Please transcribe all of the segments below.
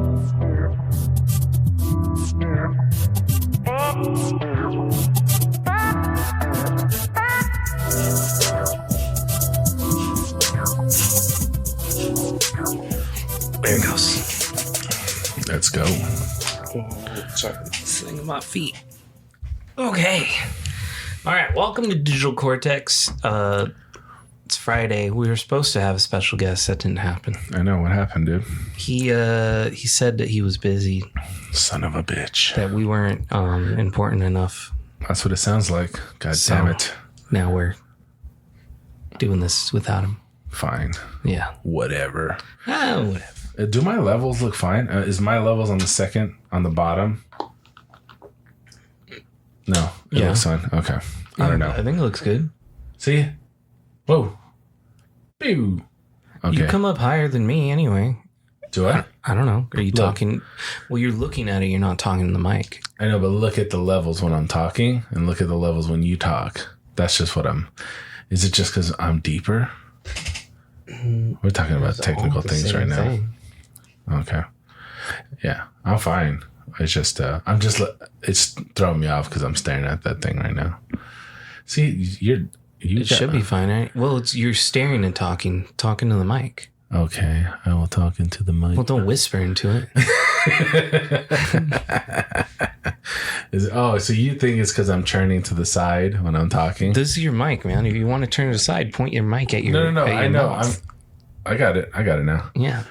There it goes. Let's go. Oh, sorry, this thing on my feet. Okay. All right. Welcome to Digital Cortex. It's Friday. We were supposed to have a special guest. That didn't happen. I know what happened, dude. He said that he was busy. Son of a bitch. That we weren't important enough. That's what it sounds like. God damn it. Now we're doing this without him. Fine. Yeah. Whatever. Whatever. Do my levels look fine? Is my levels on the bottom? No. It looks fine. Okay. I don't know. I think it looks good. See? Whoa. Pew. Okay. You come up higher than me anyway. Do I? I don't know. Are you talking? Well, you're looking at it. You're not talking to the mic. I know, but look at the levels when I'm talking and look at the levels when you talk. That's just what I'm... Is it just because I'm deeper? We're talking about technical things right now. Okay. Yeah, I'm fine. It's just, it's throwing me off because I'm staring at that thing right now. See, it should be fine. Right? Well, you're staring and talking to the mic. Okay, I will talk into the mic. Well, don't whisper into it. So you think it's because I'm turning to the side when I'm talking? This is your mic, man. If you want to turn to the side, point your mic at your... No. I know. I got it now. Yeah.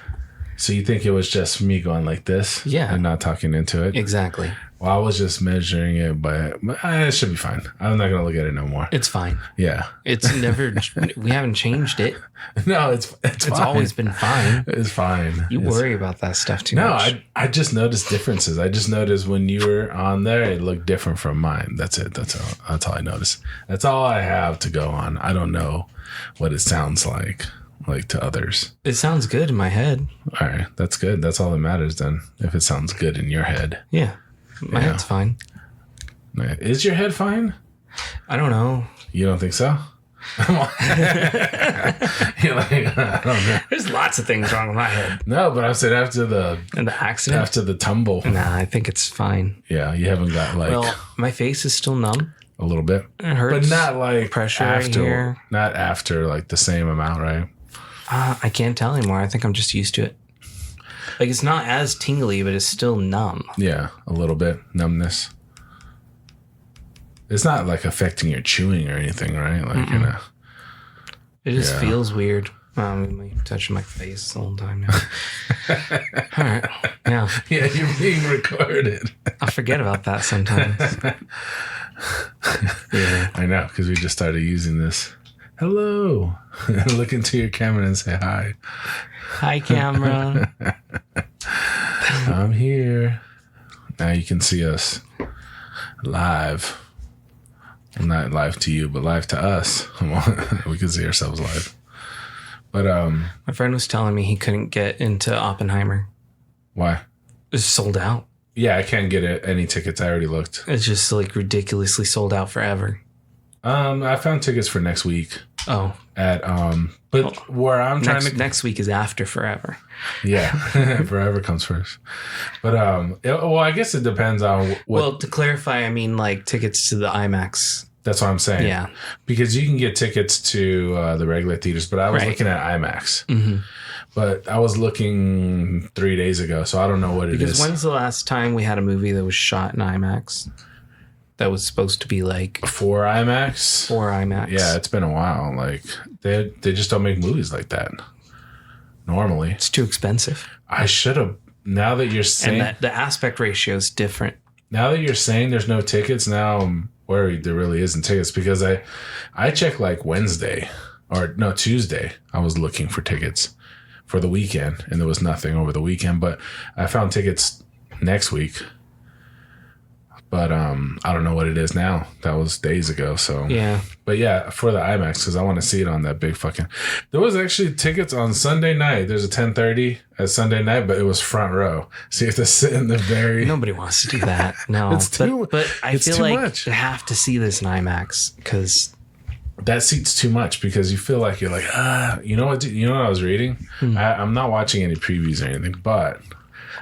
So you think it was just me going like this? Yeah. And not talking into it? Exactly. Well, I was just measuring it, but it should be fine. I'm not going to look at it no more. It's fine. Yeah. It's never... we haven't changed it. No, it's fine. Always been fine. It's fine. You worry about that stuff too much. No, I just noticed differences. I just noticed when you were on there, it looked different from mine. That's it. That's all I noticed. That's all I have to go on. I don't know what it sounds like to others. It sounds good in my head. All right. That's good. That's all that matters then. If it sounds good in your head. Yeah. My head's fine. Is your head fine? I don't know. You don't think so? You're like, I don't know. There's lots of things wrong with my head. No, but I said after the accident, after the tumble. Nah, I think it's fine. Yeah, you haven't got Well, my face is still numb. A little bit. It hurts. But not like pressure after. here. Not after like the same amount, right? I can't tell anymore. I think I'm just used to it. Like it's not as tingly, but it's still numb. Yeah, a little bit numbness. It's not like affecting your chewing or anything, right? Like It just feels weird. I'm touching my face the whole time now. All right. Yeah. Yeah, you're being recorded. I forget about that sometimes. Yeah. I know, because we just started using this. Hello. Look into your camera and say hi. Hi, camera. I'm here. Now you can see us live. Well, not live to you, but live to us. We can see ourselves live. But my friend was telling me he couldn't get into Oppenheimer. Why? It's sold out. Yeah, I can't get any tickets. I already looked. It's just like ridiculously sold out forever. I found tickets for next week. Oh. Where I'm trying to... Next week is after forever. Yeah. Forever comes first. But, I guess it depends on what... Well, to clarify, I mean like tickets to the IMAX. That's what I'm saying. Yeah. Because you can get tickets to the regular theaters, but I was looking at IMAX. Mm-hmm. But I was looking 3 days ago, so I don't know what it is. Because when's the last time we had a movie that was shot in IMAX? That was supposed to be like... For IMAX? For IMAX. Yeah, it's been a while. Like, they just don't make movies like that. Normally. It's too expensive. I should have... Now that you're saying... And the aspect ratio is different. Now that you're saying there's no tickets, now I'm worried there really isn't tickets. Because I checked like Wednesday. Or, no, Tuesday. I was looking for tickets for the weekend. And there was nothing over the weekend. But I found tickets next week. But I don't know what it is now. That was days ago. So yeah. But yeah, for the IMAX, because I want to see it on that big fucking... There was actually tickets on Sunday night. There's a 10:30 at Sunday night, but it was front row. So you have to sit in the very... Nobody wants to do that. No. But I feel like you have to see this in IMAX because... That seat's too much because you feel like you're like, you know what I was reading? I'm not watching any previews or anything, but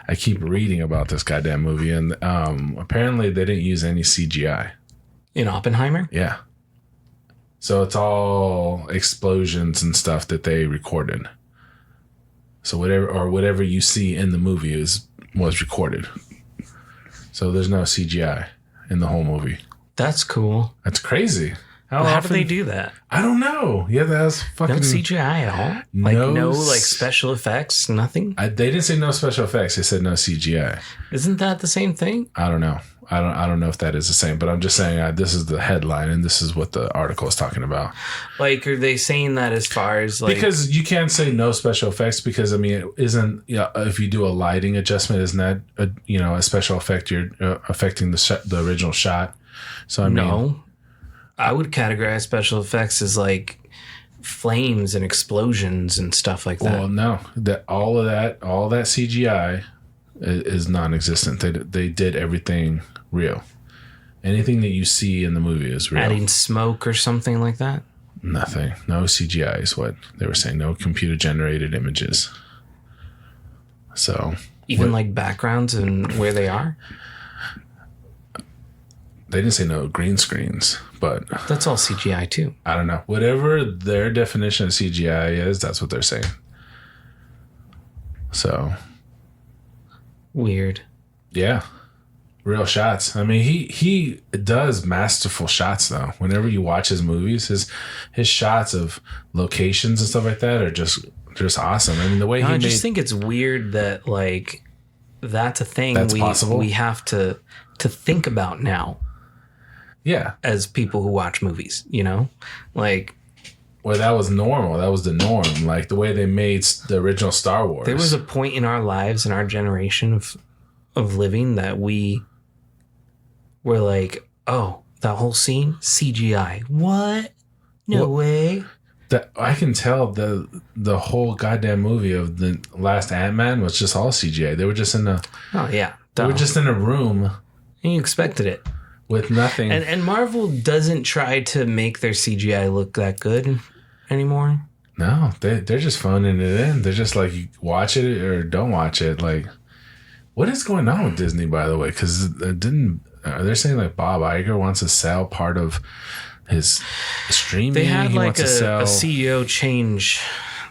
I keep reading about this goddamn movie, and apparently they didn't use any CGI. In Oppenheimer? Yeah. So it's all explosions and stuff that they recorded. So whatever you see in the movie was recorded. So there's no CGI in the whole movie. That's cool. That's crazy. How do they do that? I don't know. Yeah, that's fucking... No CGI at all? No special effects? Nothing? They didn't say no special effects. They said no CGI. Isn't that the same thing? I don't know. I don't know if that is the same, but I'm just saying this is the headline and this is what the article is talking about. Like, are they saying that as far as like... Because you can't say no special effects because, I mean, it isn't... if you do a lighting adjustment, isn't that a special effect? You're affecting the original shot. So, I mean... No. I would categorize special effects as like flames and explosions and stuff like that. Well, no, all that CGI is non-existent. They did everything real. Anything that you see in the movie is real. Adding smoke or something like that? Nothing. No CGI is what they were saying. No computer-generated images. So even like backgrounds and where they are? They didn't say no green screens, but... That's all CGI too. I don't know. Whatever their definition of CGI is, that's what they're saying. So... Weird. Yeah. Real shots. I mean, he does masterful shots, though. Whenever you watch his movies, his shots of locations and stuff like that are just awesome. I mean, the way I just think it's weird that, like, that's a thing we have to think about now. Yeah. As people who watch movies, like... Well, that was normal. That was the norm. Like the way they made the original Star Wars. There was a point in our lives, in our generation of living, that we were like, oh, that whole scene, CGI. What? No way. That I can tell the whole goddamn movie of the last Ant-Man was just all CGI. They were just in a... Oh, yeah. They were just in a room. And you expected it. With nothing. And Marvel doesn't try to make their CGI look that good anymore. No, they're just phoning it in. They're just like, watch it or don't watch it. Like, what is going on with Disney, by the way? Because they're saying like Bob Iger wants to sell part of his streaming. They had like a CEO change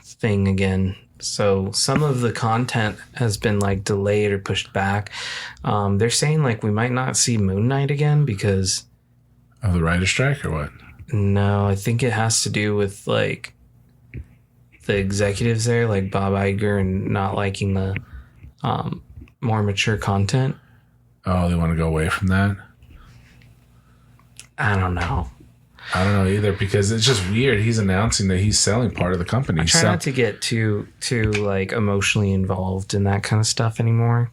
thing again. So some of the content has been like delayed or pushed back. They're saying like we might not see Moon Knight again because of the writer's strike or what? No, I think it has to do with like the executives there, like Bob Iger, and not liking the more mature content. Oh, they want to go away from that? I don't know. I don't know either because it's just weird. He's announcing that he's selling part of the company. I try not to get too like emotionally involved in that kind of stuff anymore.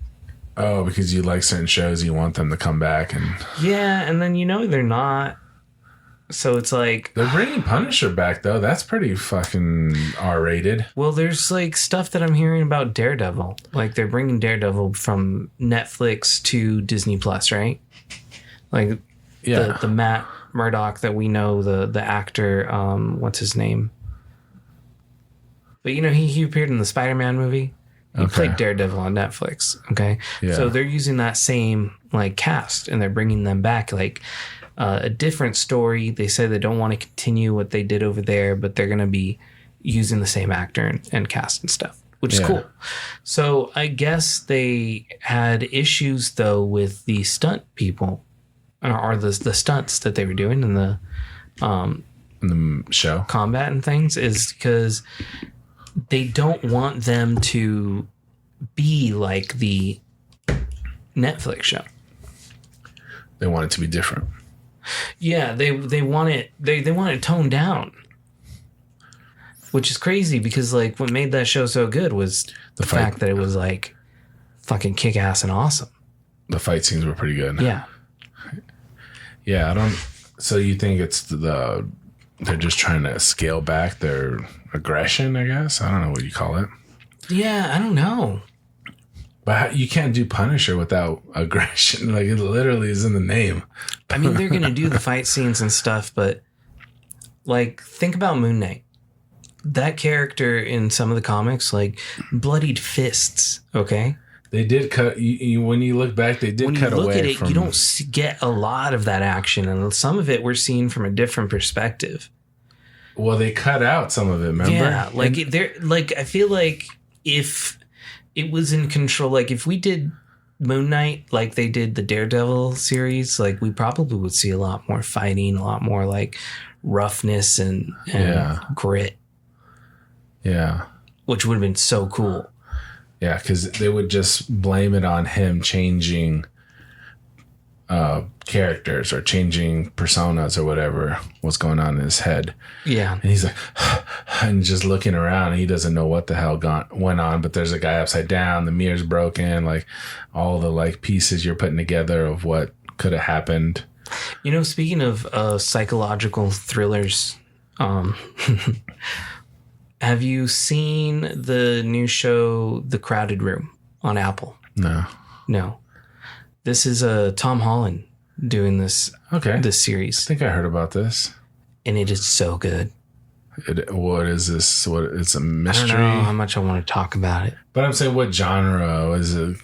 Oh, because you like certain shows, you want them to come back and... Yeah, and then they're not. So it's like... They're bringing Punisher back, though. That's pretty fucking R-rated. Well, there's like stuff that I'm hearing about Daredevil. Like they're bringing Daredevil from Netflix to Disney Plus, right? Like the Matt Murdock that we know, the actor, what's his name? But he appeared in the Spider-Man movie. He played Daredevil on Netflix. Okay. Yeah. So they're using that same like cast and they're bringing them back like a different story. They say they don't want to continue what they did over there, but they're going to be using the same actor and cast and stuff, which is cool. So I guess they had issues though with the stunt people or the stunts that they were doing in the show combat and things is because they don't want them to be like the Netflix show. They want it to be different. Yeah, they want it they want it toned down. Which is crazy because like what made that show so good was the fact that it was like fucking kick ass and awesome. The fight scenes were pretty good. Yeah. Yeah, I don't so you think it's they're just trying to scale back their aggression, I guess? I don't know what you call it. Yeah, I don't know. But you can't do Punisher without aggression. Like, it literally is in the name. I mean, they're going to do the fight scenes and stuff, but, like, think about Moon Knight. That character in some of the comics, like, bloodied fists, okay? They did cut. When you look back, they did cut away. When you look at it, you don't get a lot of that action, and some of it we're seeing from a different perspective. Well, they cut out some of it. Remember? Yeah, I feel like if it was in control, like if we did Moon Knight like they did the Daredevil series, like we probably would see a lot more fighting, a lot more like roughness and grit. Yeah, which would have been so cool. Yeah, because they would just blame it on him changing characters or changing personas or whatever was going on in his head. Yeah. And he's like, and just looking around, and he doesn't know what the hell went on, but there's a guy upside down, the mirror's broken, like all the like pieces you're putting together of what could have happened. You know, speaking of psychological thrillers, have you seen the new show, The Crowded Room, on Apple? No. This is Tom Holland doing this. Okay. This series. I think I heard about this. And it is so good. What is this? What? It's a mystery. I don't know how much I want to talk about it. But I'm saying, what genre? Is it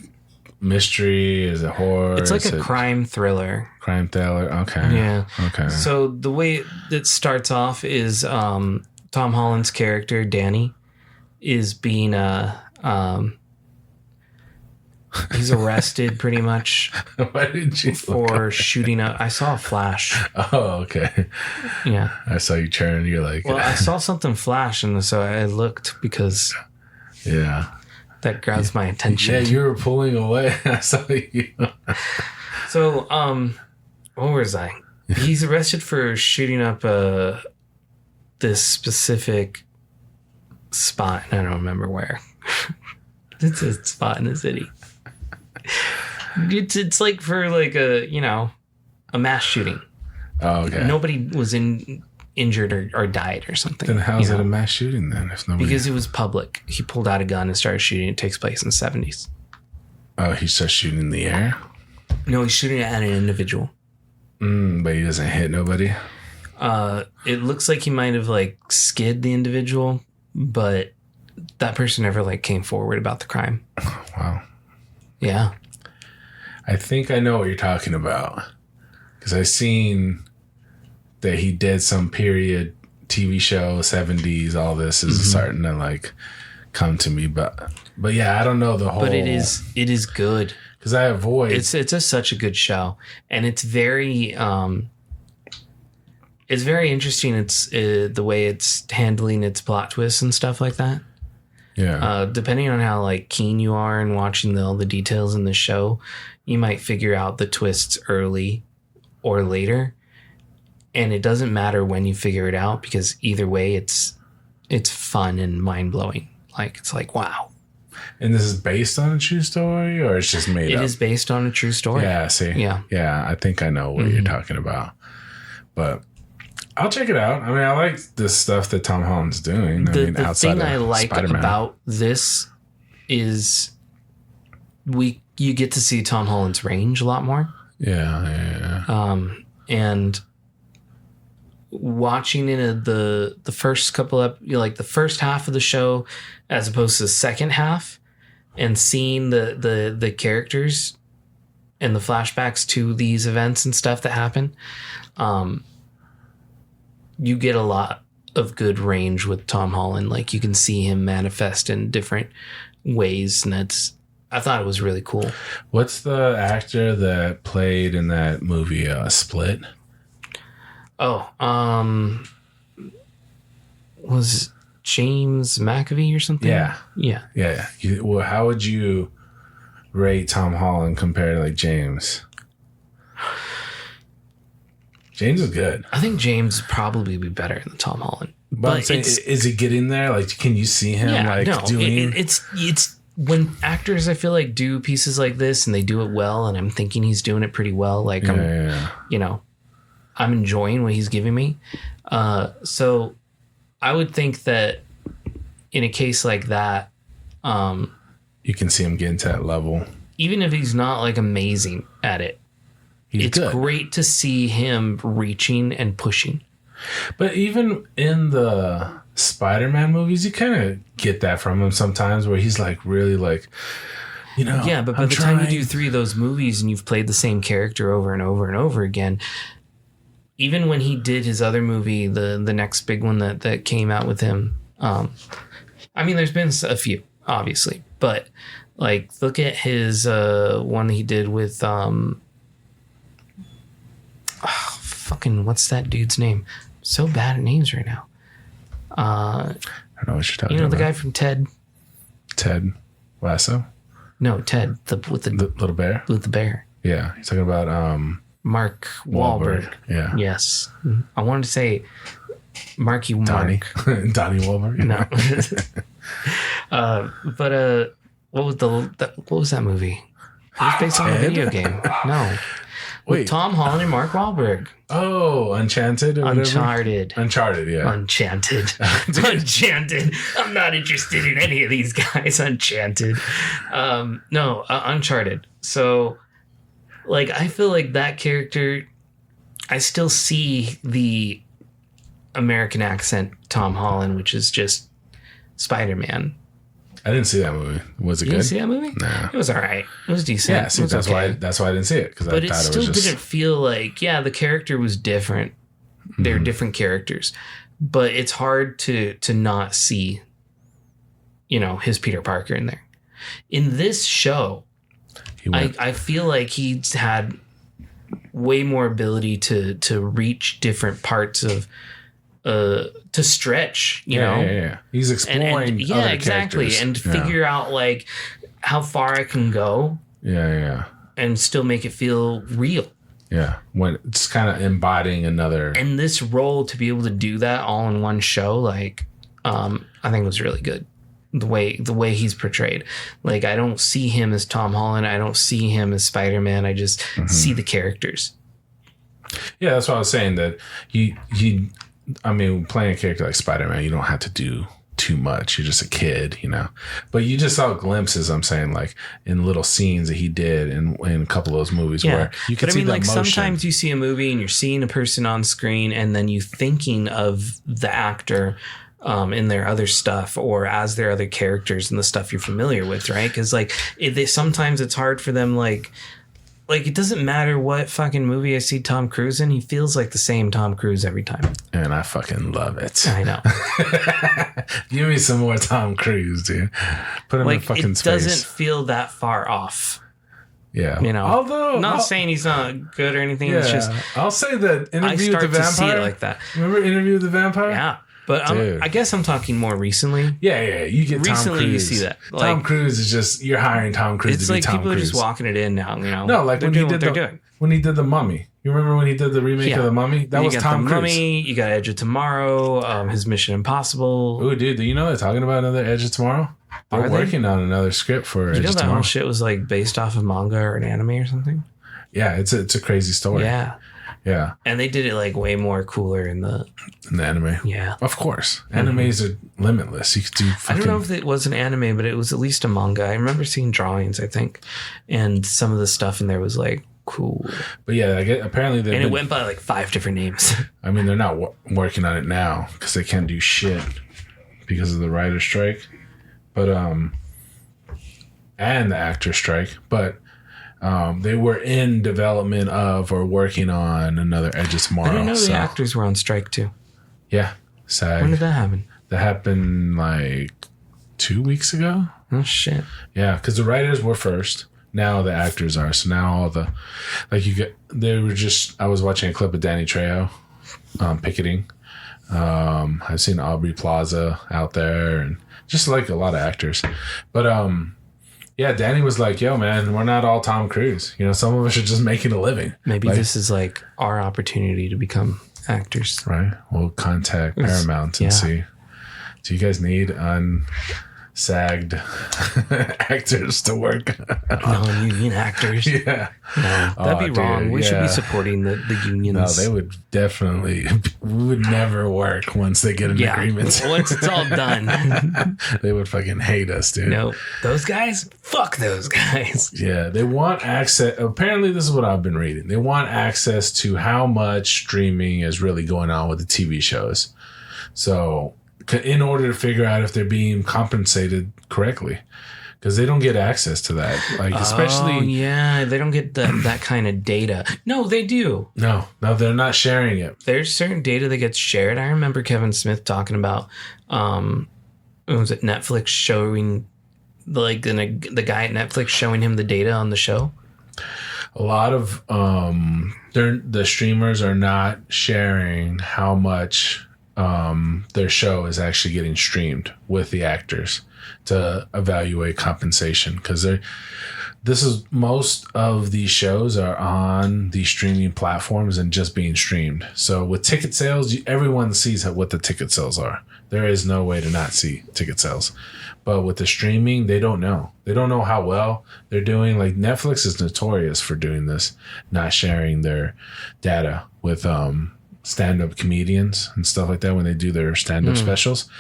mystery? Is it horror? It's like a crime thriller. Crime thriller. Okay. Yeah. Okay. So the way it starts off is Tom Holland's character Danny is being he's arrested pretty much. Why did you for shooting up? I saw a flash. Oh, okay. Yeah. I saw you turn. You're like, well, I saw something flash, and so I looked because that grabs my attention. Yeah, you were pulling away. I saw you. So, what was I? He's arrested for shooting up this specific spot. I don't remember where. It's a spot in the city. It's like for like a mass shooting. Oh, okay. Nobody was injured or died or something. Then how's it a mass shooting then? If nobody... Because it was public. He pulled out a gun and started shooting. It takes place in the 70s. Oh, he's just shooting in the air? No, he's shooting at an individual. But he doesn't hit nobody? It looks like he might have like skid the individual, but that person never like came forward about the crime. Wow. Yeah. I think I know what you're talking about. Because I've seen that he did some period TV show, 70s, all this is starting to like come to me. But yeah, I don't know the whole... But it is good. Because I avoid... It's such a good show. And it's very... it's very interesting. It's the way it's handling its plot twists and stuff like that. Yeah. Depending on how like keen you are in watching all the details in the show, you might figure out the twists early or later, and it doesn't matter when you figure it out because either way, it's fun and mind blowing. Like it's like wow. And this is based on a true story, or it's just made up? It is based on a true story. Yeah. See. Yeah. I think I know what you're talking about, but. I'll check it out. I mean, I like this stuff that Tom Holland's doing. The thing I like Spider-Man. about this is you get to see Tom Holland's range a lot more. Yeah. And watching in the first couple of like the first half of the show as opposed to the second half, and seeing the characters and the flashbacks to these events and stuff that happen. You get a lot of good range with Tom Holland. Like you can see him manifest in different ways, and I thought it was really cool. What's the actor that played in that movie Split? Oh, was James McAvee or something? Yeah. Well, how would you rate Tom Holland compared to like James? James is good. I think James would probably be better than Tom Holland. But I'm saying, is he getting there? Like, can you see him doing? It's when actors I feel like do pieces like this and they do it well, and I'm thinking he's doing it pretty well. Like I'm enjoying what he's giving me. So I would think that in a case like that, you can see him getting to that level, even if he's not like amazing at it. It's good. Great to see him reaching and pushing. But even in the Spider-Man movies, you kind of get that from him sometimes where he's like really like, Yeah, but by the time you do 3 of those movies and you've played the same character over and over and over again, even when he did his other movie, the next big one that came out with him, I mean, there's been a few, obviously, but like look at his one he did with fucking what's that dude's name? So bad at names right now. I don't know what you're talking about. The guy from Ted. Ted Lasso? No, Ted with the little bear. With the bear. Yeah, he's talking about Mark Wahlberg. Yeah. Yes, I wanted to say Marky Donnie. Mark. Donnie Wahlberg. No. But what was that movie? It was based on a video game. No. With Tom Holland and Mark Wahlberg. Oh, Uncharted. Uncharted, yeah. Enchanted. Enchanted. I'm not interested in any of these guys. Enchanted. No, Uncharted. So, like, I feel like that character, I still see the American accent Tom Holland, which is just Spider-Man. I didn't see that movie. Was it good? You didn't see that movie? No. It was all right. It was decent. Yeah, see, that's why I didn't see it. But it still didn't feel like, the character was different. They're different characters. But it's hard to not see, his Peter Parker in there. In this show, I feel like he's had way more ability to reach different parts of to stretch, you know. Yeah. He's exploring and other exactly characters. And figure out like how far I can go. Yeah. And still make it feel real. Yeah. When it's kind of embodying another. And this role, to be able to do that all in one show, like I think was really good. The way he's portrayed. Like, I don't see him as Tom Holland. I don't see him as Spider-Man. I just see the characters. Yeah, that's what I was saying, that I mean, playing a character like Spider-Man, you don't have to do too much. You're just a kid, you know. But you just saw glimpses, I'm saying, like in little scenes that he did in a couple of those movies where you could see the emotion. Sometimes you see a movie and you're seeing a person on screen and then you thinking of the actor in their other stuff or as their other characters and the stuff you're familiar with, right? Because like sometimes it's hard for them, like it doesn't matter what fucking movie I see Tom Cruise in, he feels like the same Tom Cruise every time. And I fucking love it. I know. Give me some more Tom Cruise, dude. Put him in fucking space. It doesn't feel that far off. Yeah. You know, although not saying he's not good or anything. Yeah. It's just I'll say that Interview with the Vampire. See it like that. Remember Interview with the Vampire? Yeah. But I guess I'm talking more recently. Yeah. You get Tom Cruise. Recently, you see that. Like, Tom Cruise is just, you're hiring Tom Cruise to be Tom Cruise. It's like people are just walking it in now, you know. No, like when he did the Mummy. You remember when he did the remake of the Mummy? That was Tom Cruise. Mummy, you got Edge of Tomorrow, his Mission Impossible. Oh, dude, do you know they're talking about another Edge of Tomorrow? They're working on another script for Edge of Tomorrow. You know that whole shit was like based off of manga or an anime or something? Yeah, it's a crazy story. Yeah. And they did it like way more cooler in the anime. Yeah. Of course. Animes are limitless. You could do I don't know if it was an anime, but it was at least a manga. I remember seeing drawings, I think. And some of the stuff in there was like cool. But yeah, apparently they it went by like 5 different names. I mean, they're not working on it now because they can't do shit because of the writer's strike. But and the actor strike. But they were in development of or working on another Edge of Tomorrow. I didn't know the actors were on strike too. Yeah, SAG. When did that happen? That happened like 2 weeks ago. Oh shit! Yeah, because the writers were first. Now the actors are. So now all the I was watching a clip of Danny Trejo picketing. I've seen Aubrey Plaza out there and just like a lot of actors, but yeah, Danny was like, yo, man, we're not all Tom Cruise. You know, some of us are just making a living. Maybe this is like our opportunity to become actors. Right. We'll contact Paramount and see. Do you guys need unsagged actors to work? Non-union actors? Yeah. No, that'd be wrong. We should be supporting the unions. No, they would definitely would never work once they get an agreement. Once it's all done. They would fucking hate us, dude. No, those guys? Fuck those guys. Yeah, they want access. Apparently, this is what I've been reading. They want access to how much streaming is really going on with the TV shows. So, in order to figure out if they're being compensated correctly. because they don't get access to that. Like, especially... Oh, yeah. They don't get that kind of data. No, they do. No, they're not sharing it. There's certain data that gets shared. I remember Kevin Smith talking about, was it Netflix showing, like, the guy at Netflix showing him the data on the show? A lot of the streamers are not sharing how much their show is actually getting streamed with the actors to evaluate compensation, because most of these shows are on the streaming platforms and just being streamed. So with ticket sales, everyone sees what the ticket sales are. There is no way to not see ticket sales. But with the streaming, they don't know. They don't know how well they're doing. Like, Netflix is notorious for doing this, not sharing their data with stand-up comedians and stuff like that when they do their stand-up specials.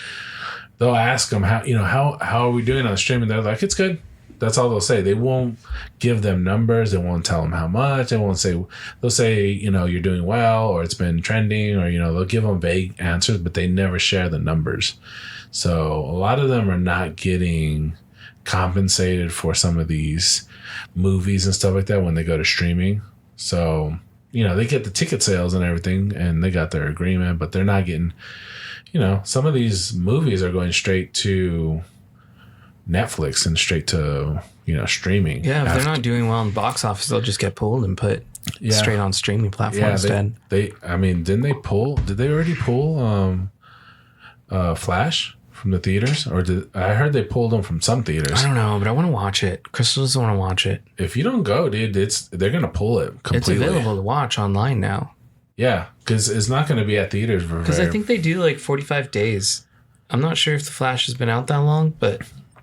They'll ask them how are we doing on streaming? They're like, it's good. That's all they'll say. They won't give them numbers. They won't tell them how much. They'll say, you're doing well, or it's been trending, or, they'll give them vague answers, but they never share the numbers. So a lot of them are not getting compensated for some of these movies and stuff like that when they go to streaming. So, they get the ticket sales and everything, and they got their agreement, but they're not getting, some of these movies are going straight to Netflix and straight to, streaming. Yeah, if they're not doing well in box office, they'll just get pulled and put straight on streaming platforms instead. Did they already pull Flash from the theaters? Or I heard they pulled them from some theaters. I don't know, but I want to watch it. Crystal doesn't want to watch it. If you don't go, dude, they're going to pull it completely. It's available to watch online now. Yeah, because it's not going to be at theaters for because I think they do like 45 days. I'm not sure if The Flash has been out that long, but...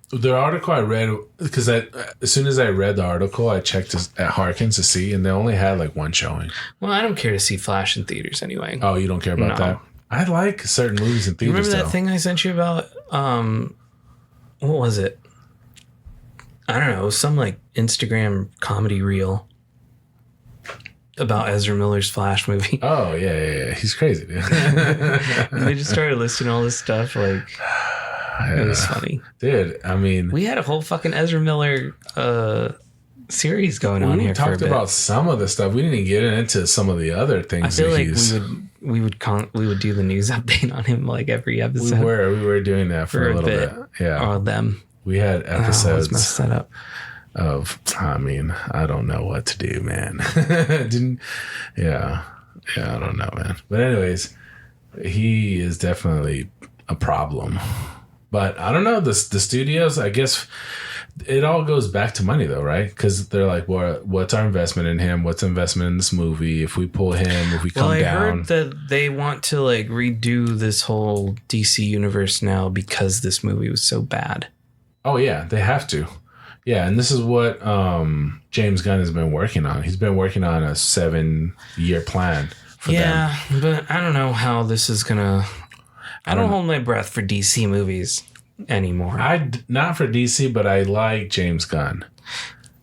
The article I read, because as soon as I read the article, I checked at Harkins to see, and they only had like one showing. Well, I don't care to see Flash in theaters anyway. Oh, you don't care about that? I like certain movies in theaters. Remember that thing I sent you about? What was it? I don't know. Some like Instagram comedy reel about Ezra Miller's Flash movie. Oh yeah. He's crazy, dude. They just started listing all this stuff like. It was funny. Dude, I mean... We had a whole fucking Ezra Miller series going on here for a bit. We talked about some of the stuff. We didn't get into some of the other things. I feel like we would do the news update on him like every episode. We were doing that for a little bit. Yeah. Or them. We had episodes. Let's mess that up. I don't know what to do, man. I don't know, man. But anyways, he is definitely a problem. But I don't know, the studios, I guess it all goes back to money though, right? Because they're like, well, what's our investment in him? What's investment in this movie? If we pull him, if we come down. I heard that they want to like redo this whole DC universe now because this movie was so bad. Oh yeah, they have to. Yeah, and this is what James Gunn has been working on. He's been working on a 7-year plan for them. Yeah, but I don't know how this is gonna... I don't hold my breath for DC movies anymore. Not for DC, but I like James Gunn.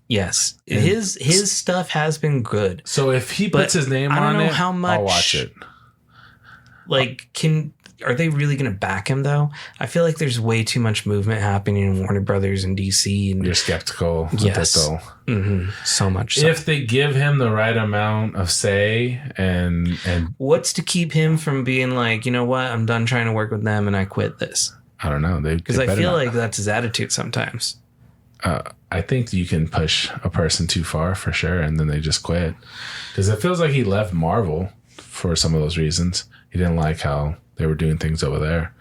Yes, and his stuff has been good. So if he puts his name on it, how much, I'll watch it. Like, are they really going to back him though? I feel like there's way too much movement happening in Warner Brothers and DC. And you're skeptical. Yes, of it, though. Mm-hmm. So much. So. If they give him the right amount of say, and what's to keep him from being like, you know what, I'm done trying to work with them and I quit this. I don't know. Because I feel like that's his attitude sometimes. I think you can push a person too far for sure, and then they just quit. Because it feels like he left Marvel for some of those reasons. He didn't like how they were doing things over there.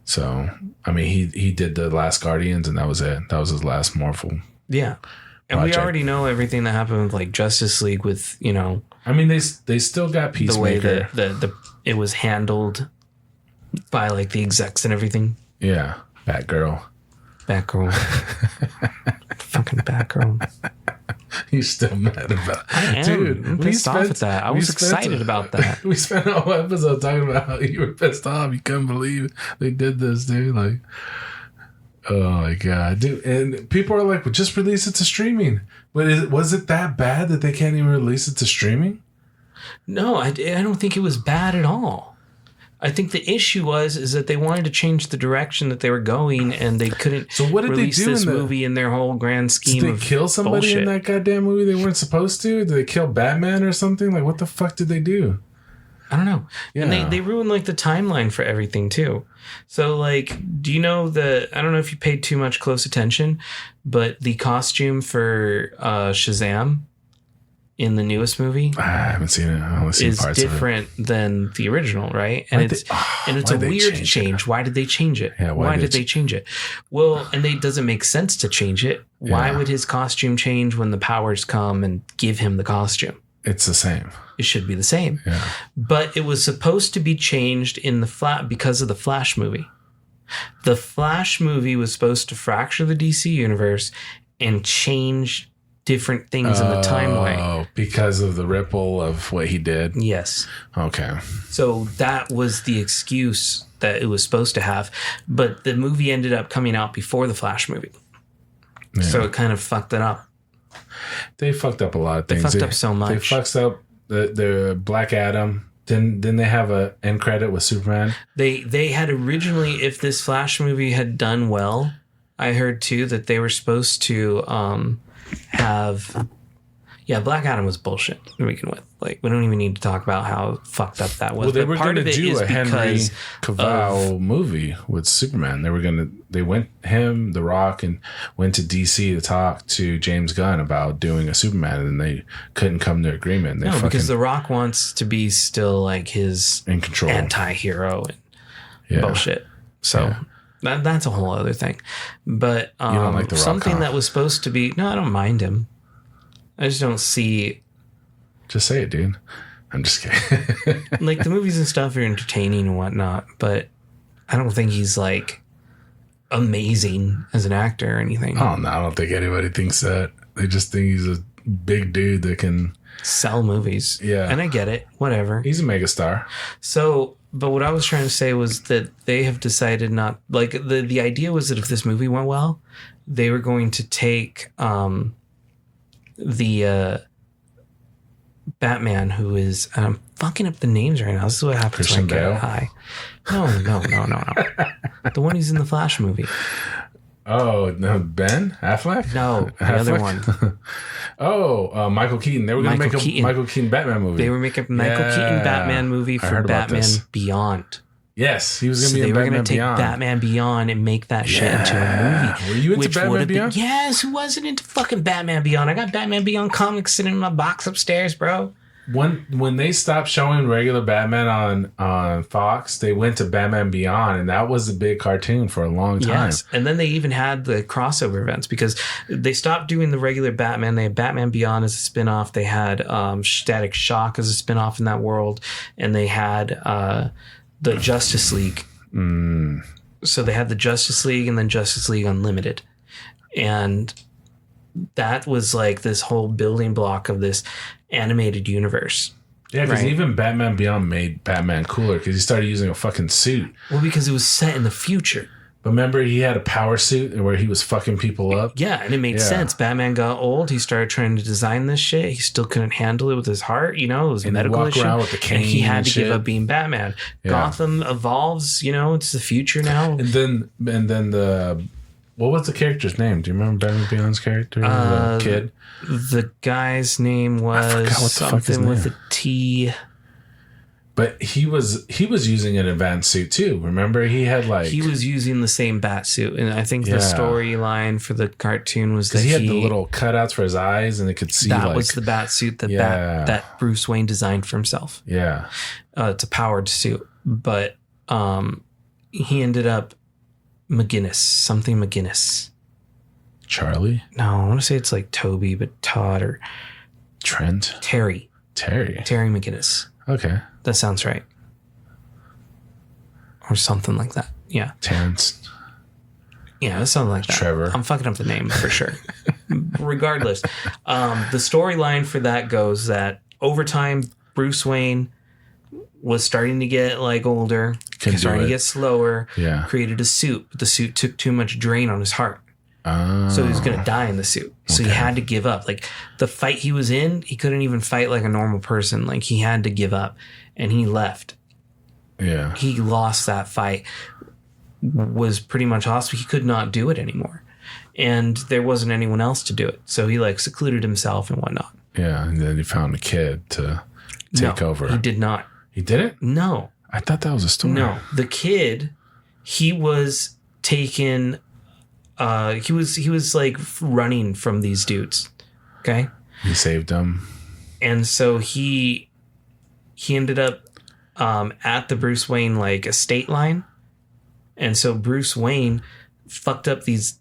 So, I mean, he did the last Guardians, and that was it. That was his last Marvel. Yeah. And project. We already know everything that happened with like Justice League with, I mean, they still got Peacemaker. The way that it was handled by like the execs and everything. Yeah. Batgirl. Fucking Batgirl. You're still mad about it. I am. Dude, I'm pissed off at that. I was excited about that. We spent a whole episode talking about how you were pissed off. You couldn't believe they did this, dude. Like, oh my God. Dude, and people are like, well, just release it to streaming. But was it that bad that they can't even release it to streaming? No, I don't think it was bad at all. I think the issue is that they wanted to change the direction that they were going, and they couldn't. So what did release they do this movie in their whole grand scheme? Did they kill somebody bullshit. in that goddamn movie they weren't supposed to? Did they kill Batman or something? Like, what the fuck did they do? I don't know. Yeah. And they ruined like the timeline for everything too. So like, do you know I don't know if you paid too much close attention, but the costume for Shazam in the newest movie, I haven't seen it. I only seen is parts different of it. than the original, right? And it's a weird change. Why did they change it? Yeah, why did they change it? Well, and it doesn't make sense to change it. Why would his costume change when the powers come and give him the costume? It's the same. It should be the same. Yeah. But it was supposed to be changed in because of the Flash movie. The Flash movie was supposed to fracture the DC universe and change different things in the timeline. Oh, because of the ripple of what he did? Yes. Okay. So that was the excuse that it was supposed to have. But the movie ended up coming out before the Flash movie. Yeah. So it kind of fucked it up. They fucked up a lot of things. They fucked up so much. They fucked up the Black Adam. Didn't they have a end credit with Superman? They had originally, if this Flash movie had done well, I heard too that they were supposed to have... Yeah, Black Adam was bullshit to begin with. Like, we don't even need to talk about how fucked up that was. Well, they were part going to of it do is a Henry Cavill movie with Superman. They went him, The Rock, and went to DC to talk to James Gunn about doing a Superman, and they couldn't come to agreement. Because The Rock wants to be still like his in control anti-hero and bullshit. So that's a whole other thing. But you don't like The Rock, something that was supposed to be... No, I don't mind him. I just don't see... Just say it, dude. I'm just kidding. Like, the movies and stuff are entertaining and whatnot, but I don't think he's, like, amazing as an actor or anything. Oh, no, I don't think anybody thinks that. They just think he's a big dude that can... sell movies. Yeah. And I get it. Whatever. He's a megastar. So, but what I was trying to say was that they have decided not... Like, the idea was that if this movie went well, they were going to take... the Batman, who is... I'm fucking up the names right now. This is what happens Christian when I Bale? get high. No. The one who's in the Flash movie. Oh, no, Ben Affleck? No, the other one. Michael Keaton. They were going to make a Michael Keaton Batman movie. They were making a Michael Keaton Batman movie for Batman Beyond. Yes, he was going to be in They were Batman going to take Beyond. Batman Beyond and make that shit into a movie. Were you into Batman Beyond? Yes, who wasn't into fucking Batman Beyond? I got Batman Beyond comics sitting in my box upstairs, bro. When they stopped showing regular Batman on Fox, they went to Batman Beyond, and that was a big cartoon for a long time. Yes, and then they even had the crossover events because they stopped doing the regular Batman. They had Batman Beyond as a spinoff. They had Static Shock as a spinoff in that world, and they had the Justice League. So they had the Justice League and then Justice League Unlimited, and that was like this whole building block of this animated universe. Yeah, because even Batman Beyond made Batman cooler because he started using a fucking suit. Well, because it was set in the future. But remember, he had a power suit where he was fucking people up? Yeah, and it made sense. Batman got old. He started trying to design this shit. He still couldn't handle it with his heart. You know, it was a medical issue. Around with the cane and he had to shit. give up being Batman. Yeah. Gotham evolves. You know, it's the future now. And then the... What was the character's name? Do you remember Batman Beyond's character? The kid? The guy's name was something with a T. But he was using an advanced suit too. Remember, he was using the same bat suit, and I think the storyline for the cartoon was that he had the little cutouts for his eyes, and they could see that was the bat suit that Bruce Wayne designed for himself. Yeah, it's a powered suit, but he ended up McGinnis. Charlie? No, I want to say it's like Toby, but Todd or Trent. Terry McGinnis. Okay. That sounds right. Or something like that. Yeah. Terrence. Yeah, something like that. Trevor. I'm fucking up the name for sure. Regardless, the storyline for that goes that over time, Bruce Wayne was starting to get like older, starting to get slower, created a suit, but the suit took too much drain on his heart. So he was going to die in the suit. So he had to give up. Like the fight he was in, he couldn't even fight like a normal person. Like he had to give up and he left. Yeah. he lost that fight, was pretty much lost. He could not do it anymore. And there wasn't anyone else to do it. So he like secluded himself and whatnot. Yeah. And then he found a kid to take over. He did not. He didn't? No. I thought that was a story. No. The kid, he was taken, he was like running from these dudes. Okay. He saved him. And so he ended up at the Bruce Wayne like estate line. And so Bruce Wayne fucked up these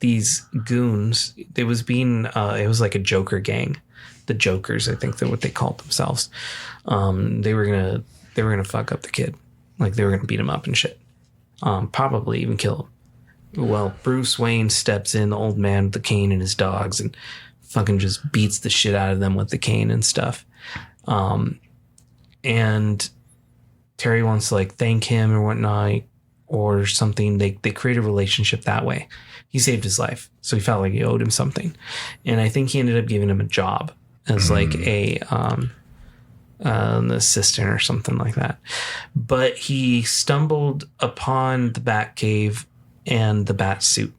goons. It was like a Joker gang. The Jokers, I think, they're what they called themselves. They were gonna fuck up the kid. Like they were gonna beat him up and shit. Probably even kill him. Well, Bruce Wayne steps in, the old man with the cane and his dogs, and fucking just beats the shit out of them with the cane and stuff. And Terry wants to like thank him or whatnot or something. They create a relationship that way. He saved his life, so he felt like he owed him something. And I think he ended up giving him a job as like an assistant or something like that. But he stumbled upon the Batcave and the bat suit,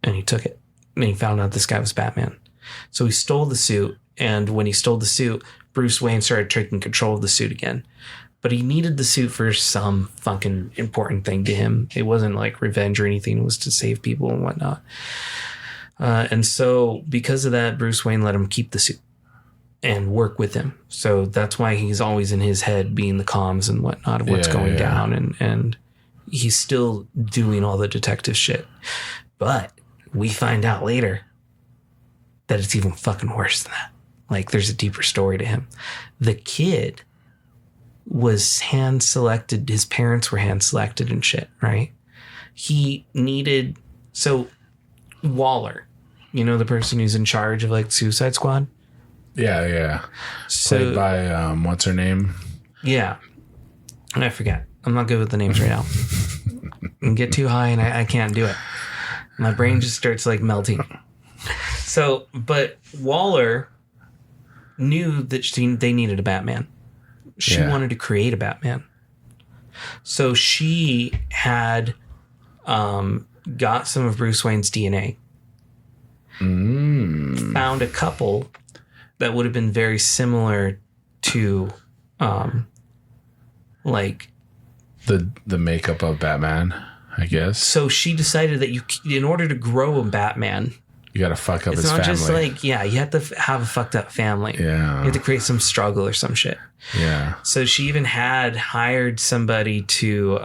and he took it. And he found out this guy was Batman. So he stole the suit, and when he stole the suit, Bruce Wayne started taking control of the suit again. But he needed the suit for some fucking important thing to him. It wasn't like revenge or anything. It was to save people and whatnot. And so because of that, Bruce Wayne let him keep the suit and work with him. So that's why he's always in his head being the comms and whatnot of what's going down. And he's still doing all the detective shit. But we find out later that it's even fucking worse than that. Like there's a deeper story to him. The kid was hand selected. His parents were hand selected and shit, right? So Waller, you know, the person who's in charge of like Suicide Squad? Yeah. So, played by, what's her name? Yeah. I forget. I'm not good with the names right now. And get too high and I can't do it. My brain just starts like melting. So, but Waller knew that they needed a Batman. She wanted to create a Batman. So she had got some of Bruce Wayne's DNA. Found a couple that would have been very similar to like the makeup of Batman, I guess. So she decided that in order to grow a Batman, you got to fuck up his family. It's not family. just like, you have to have a fucked up family. Yeah. You have to create some struggle or some shit. Yeah. So she even had hired somebody to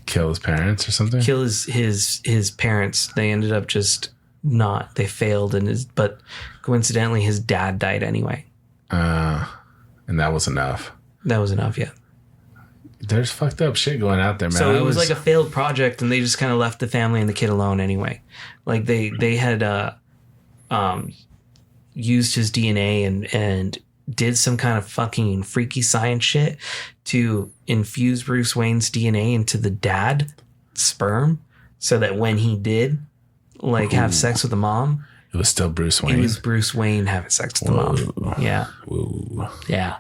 kill his parents or something? Kill his parents. They ended up just not. They failed, but coincidentally, his dad died anyway. And that was enough. That was enough, yeah. There's fucked up shit going out there, man. So it was like a failed project, and they just kind of left the family and the kid alone anyway. Like they had used his DNA and did some kind of fucking freaky science shit to infuse Bruce Wayne's DNA into the dad sperm, so that when he did like have sex with the mom, it was still Bruce Wayne. It was Bruce Wayne having sex with the mom. Yeah. Whoa. Yeah.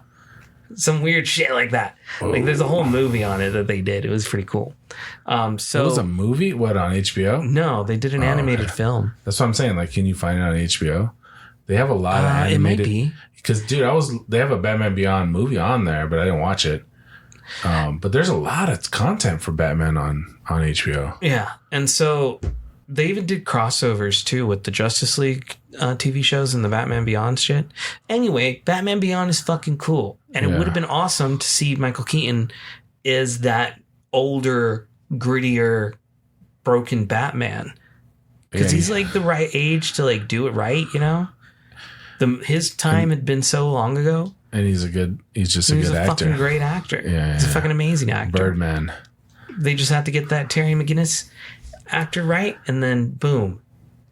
Some weird shit like that. Whoa. Like there's a whole movie on it that they did. It was pretty cool. So it was a movie? What, on HBO? No, they did an animated film. That's what I'm saying. Like, can you find it on HBO? They have a lot of animated. It might be. Because, dude, they have a Batman Beyond movie on there, but I didn't watch it. But there's a lot of content for Batman on HBO. Yeah. And so they even did crossovers too with the Justice League TV shows and the Batman Beyond shit. Anyway, Batman Beyond is fucking cool. And it would have been awesome to see Michael Keaton as that older, grittier, broken Batman. Because he's like the right age to like do it right, you know? His time had been so long ago. And he's just a good actor. He's a fucking great actor. Yeah, he's a fucking amazing actor. Birdman. They just have to get that Terry McGinnis actor right, and then boom,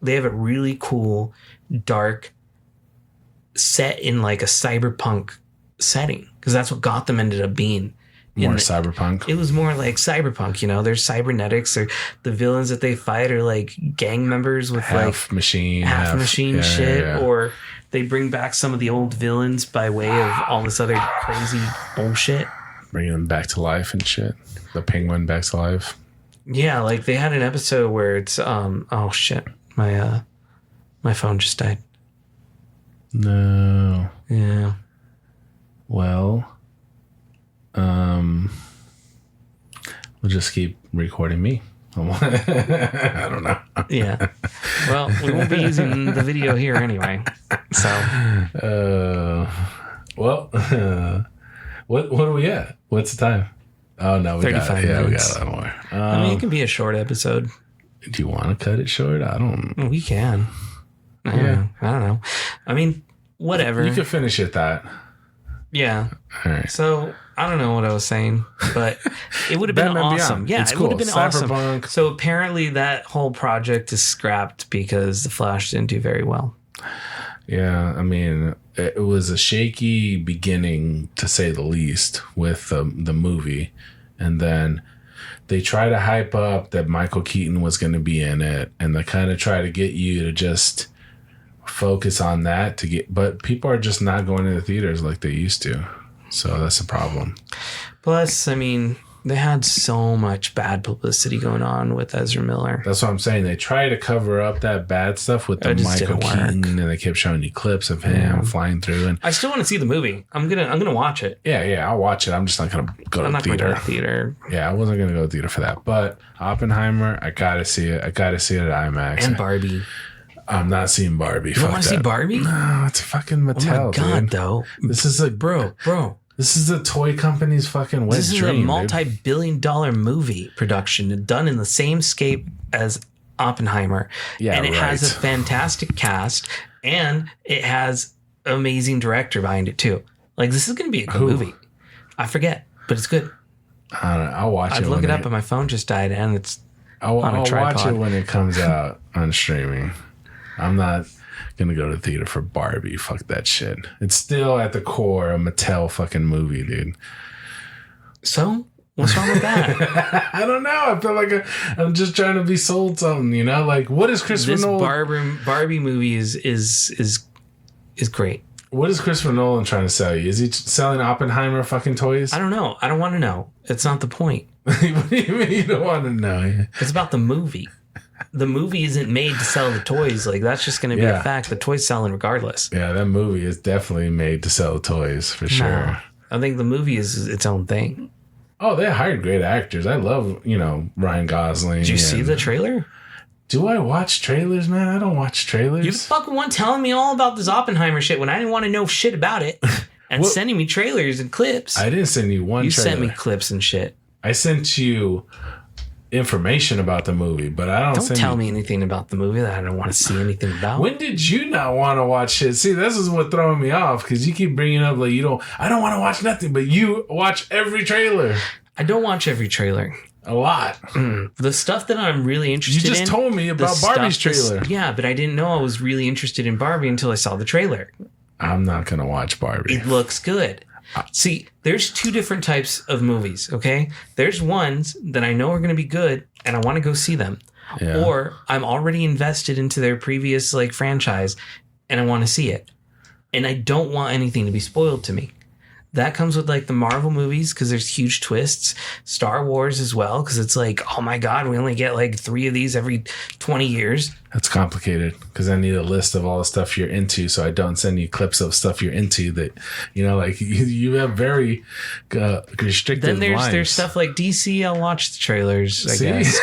they have a really cool, dark set in like a cyberpunk setting, because that's what Gotham ended up being. More cyberpunk. It was more like cyberpunk, you know. There's cybernetics, or the villains that they fight are like gang members with half machine shit, or they bring back some of the old villains by way of all this other crazy bullshit. bringing them back to life and shit. The penguin back to life. Yeah, like they had an episode where it's oh shit, my phone just died. No. Yeah. Well, we'll just keep recording me. I don't know. Yeah. Well, we won't be using the video here anyway. So. What are we at? What's the time? Oh no, we 35 got minutes. We got a lot more. I mean, it can be a short episode. Do you want to cut it short? I don't. We can. I don't know. I mean, whatever. You can finish it that. Yeah. All right. So I don't know what I was saying, but it would have been awesome. Yeah, it would have been awesome. So apparently that whole project is scrapped because The Flash didn't do very well. Yeah, I mean, it was a shaky beginning, to say the least, with the movie. And then they try to hype up that Michael Keaton was going to be in it. And they kind of try to get you to just focus on that but people are just not going to the theaters like they used to. So that's a problem. Plus, I mean, they had so much bad publicity going on with Ezra Miller. That's what I'm saying. They try to cover up that bad stuff with the Michael Keaton, and they kept showing you clips of him flying through. And I still want to see the movie. I'm gonna watch it. Yeah, I'll watch it. I'm just not gonna go to the theater. Going to theater. Yeah, I wasn't gonna go to the theater for that. But Oppenheimer, I gotta see it. I gotta see it at IMAX. And Barbie. I'm not seeing Barbie. You don't want to see Barbie? No, it's fucking Mattel. Oh my god, dude. though. This is a bro. This is a toy company's fucking wet dream. This is a multi-billion-dollar movie production done in the same scape as Oppenheimer. Yeah, and it has a fantastic cast, and it has an amazing director behind it too. Like, this is going to be a good movie. I forget, but it's good. I don't know. I'll watch it. I'd look it up, but my phone just died, and it's I'll watch it when it comes out on streaming. I'm not going to go to the theater for Barbie. Fuck that shit. It's still at the core a Mattel fucking movie, dude. So? What's wrong with that? I don't know. I feel like I'm just trying to be sold something, you know? Like, what is Christopher Nolan? This Barbie movie is great. What is Christopher Nolan trying to sell you? Is he selling Oppenheimer fucking toys? I don't know. I don't want to know. It's not the point. What do you mean you don't want to know? It's about the movie. The movie isn't made to sell the toys. Like, that's just going to be a fact. The toys selling regardless. Yeah, that movie is definitely made to sell toys for sure. I think the movie is its own thing. Oh, they hired great actors. I love, Ryan Gosling. Did you see the trailer? Do I watch trailers, man? I don't watch trailers. You're the fucking one telling me all about this Oppenheimer shit when I didn't want to know shit about it. And sending me trailers and clips. I didn't send you one trailer. You sent me clips and shit. I sent you information about the movie, but I don't tell me anything about the movie that I don't want to see anything about. When did you not want to watch shit? See, this is what throwing me off, because you keep bringing up like I don't want to watch nothing, but you watch every trailer. I don't watch every trailer. A lot. The stuff that I'm really interested in. You just told me about Barbie's trailer. Yeah, but I didn't know I was really interested in Barbie until I saw the trailer. I'm not going to watch Barbie. It looks good. See, there's two different types of movies, okay? There's ones that I know are going to be good and I want to go see them. Yeah. Or I'm already invested into their previous franchise and I want to see it. And I don't want anything to be spoiled to me. That comes with the Marvel movies because there's huge twists. Star Wars as well because it's oh my God, we only get 3 of these every 20 years. That's complicated because I need a list of all the stuff you're into so I don't send you clips of stuff you're into that, you have very restricted Then lines. There's stuff like DC. I'll watch the trailers, I guess.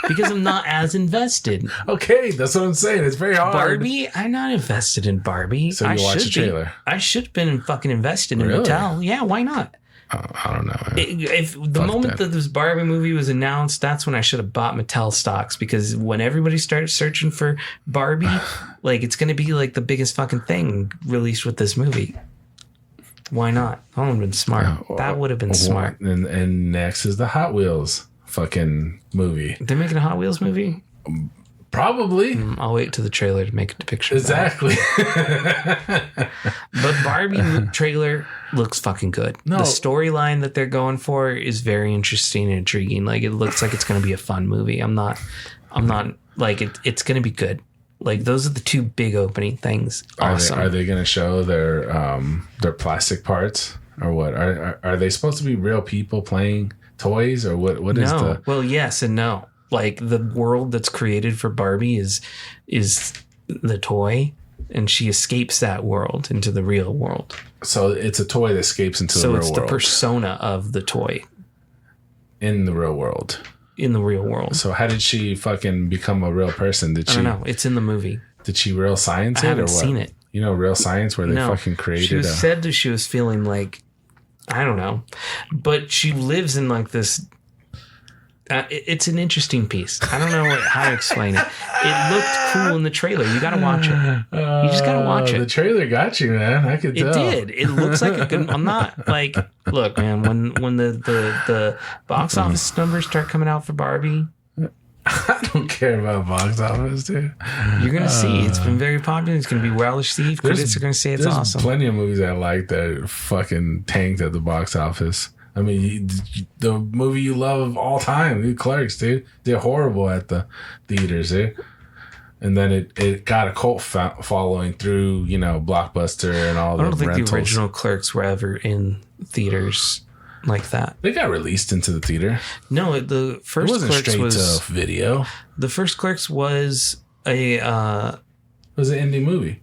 Because I'm not as invested. Okay, that's what I'm saying. It's very hard. Barbie, I'm not invested in Barbie. So you watch the trailer? I should have been fucking invested in Mattel. Yeah, why not? I don't know. If the moment that this Barbie movie was announced, that's when I should have bought Mattel stocks because when everybody starts searching for Barbie, it's going to be the biggest fucking thing released with this movie. Why not? That would have been smart. That would have been smart. And next is the Hot Wheels fucking movie. They're making a Hot Wheels movie? Probably. I'll wait till the trailer to make a depiction. Exactly. But Barbie trailer looks fucking good. No. The storyline that they're going for is very interesting and intriguing. It looks like it's going to be a fun movie. I'm not it's going to be good. Those are the two big opening things. Awesome. Are they going to show their plastic parts or what? Are they supposed to be real people playing toys, or what? What is the? Well, yes and no. Like the world that's created for Barbie is the toy, and she escapes that world into the real world. So it's a toy that escapes into the real world. So it's the persona of the toy in the real world. In the real world. So how did she fucking become a real person? I don't know. It's in the movie. Did she real science it, I haven't or what? seen it. You know, real science where they fucking created. She said that she was feeling like, I don't know, but she lives in like this. It's an interesting piece. I don't know how to explain it. It looked cool in the trailer. You got to watch it. You just got to watch it. The trailer got you, man. I could tell. It did. It looks like a good. I'm not like, look, man. When the box office numbers start coming out for Barbie, I don't care about box office, dude. You're gonna see. It's been very popular. It's gonna be well received. Critics are gonna say it's awesome. There's plenty of movies I like that fucking tanked at the box office. I mean, the movie you love of all time, Clerks, dude, did horrible at the theaters, dude. And then it got a cult following through, Blockbuster and all the rentals. I don't think the original Clerks were ever in theaters like that. They got released into the theater. No, the first Clerks was to video. The first Clerks was a it was an indie movie.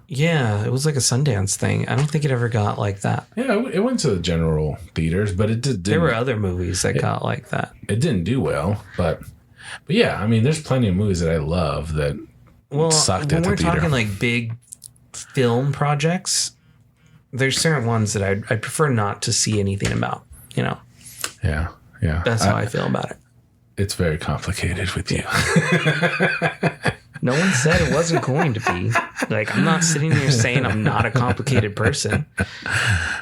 Yeah, it was like a Sundance thing. I don't think it ever got like that. Yeah, it went to the general theaters, but it did. There were other movies that got like that. It didn't do well, but yeah, I mean, there's plenty of movies that I love that sucked at the theater. When we're talking like big film projects, there's certain ones that I'd prefer not to see anything about. Yeah. That's how I feel about it. It's very complicated with you. No one said it wasn't going to be. Like, I'm not sitting here saying I'm not a complicated person.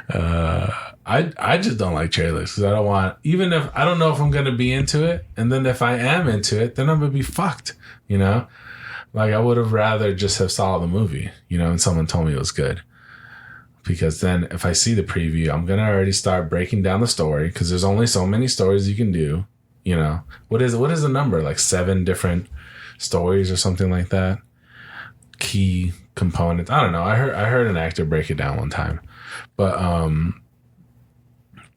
I just don't like trailers because I don't want, even if I don't know if I'm going to be into it. And then if I am into it, then I'm going to be fucked, Like I would have rather just have saw the movie, and someone told me it was good. Because then if I see the preview, I'm going to already start breaking down the story because there's only so many stories you can do, What is the number? Like 7 different stories or something like that. Key components. I don't know. I heard an actor break it down one time. But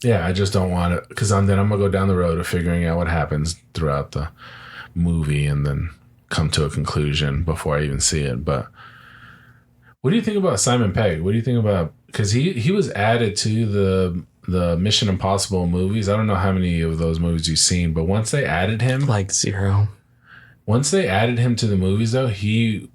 yeah, I just don't want it because then I'm going to go down the road of figuring out what happens throughout the movie and then come to a conclusion before I even see it. But what do you think about Simon Pegg? What do you think about, because he was added to the Mission Impossible movies. I don't know how many of those movies you've seen, but once they added him, like 0. Once they added him to the movies, though, he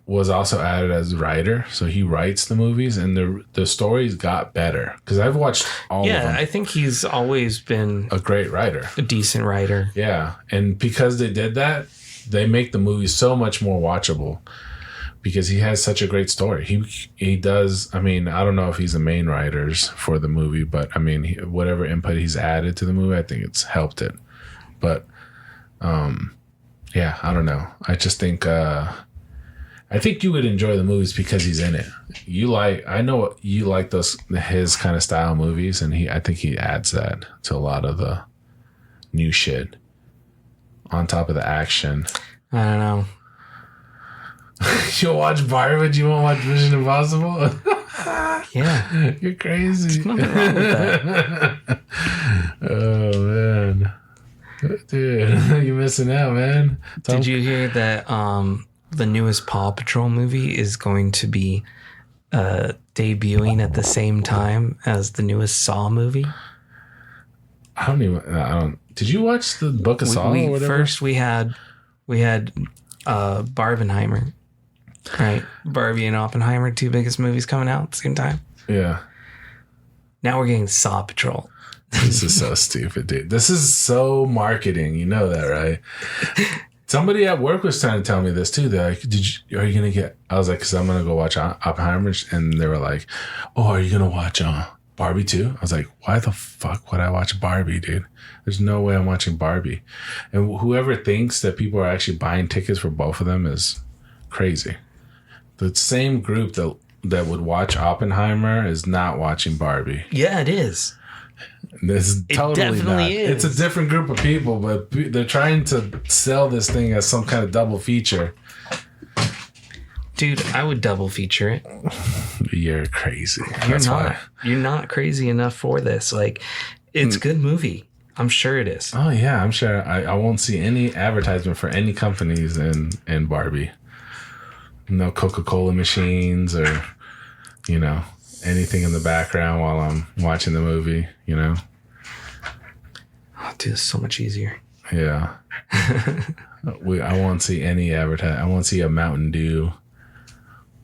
was also added as a writer. So he writes the movies, and the stories got better. Because I've watched all of them. Yeah, I think he's always been a great writer. A decent writer. Yeah. And because they did that, they make the movies so much more watchable. Because he has such a great story. He does, I mean, I don't know if he's the main writers for the movie, but I mean, whatever input he's added to the movie, I think it's helped it. But, yeah, I don't know. I just think I think you would enjoy the movies because he's in it. I know you like his kind of style movies, and I think he adds that to a lot of the new shit on top of the action. I don't know. You'll watch Barbie, but you won't watch Mission Impossible? Yeah. You're crazy. There's nothing wrong with that. Oh, man. Dude, you're missing out, man. Did you hear that the newest Paw Patrol movie is going to be debuting at the same time as the newest Saw movie? I don't. Did you watch the Book of Saw or whatever? First, we had Barbenheimer, right? Barbie and Oppenheimer, 2 biggest movies coming out at the same time. Yeah. Now we're getting Saw Patrol. This is so stupid, dude. This is so marketing. You know that, right? Somebody at work was trying to tell me this too. They're like, are you going to get, I was like, because I'm going to go watch Oppenheimer. And they were like, oh, are you going to watch Barbie too? I was like, why the fuck would I watch Barbie, dude? There's no way I'm watching Barbie. And whoever thinks that people are actually buying tickets for both of them is crazy. The same group that would watch Oppenheimer is not watching Barbie. Yeah, it is. This totally not. Is. It's a different group of people, but they're trying to sell this thing as some kind of double feature. Dude, I would double feature it. You're crazy. You're not crazy enough for this. Like, it's a good movie. I'm sure it is. Oh yeah, I'm sure. I won't see any advertisement for any companies in Barbie. No Coca-Cola machines or, anything in the background while I'm watching the movie, Oh, dude, it's so much easier. Yeah. I won't see any advertising. I won't see a Mountain Dew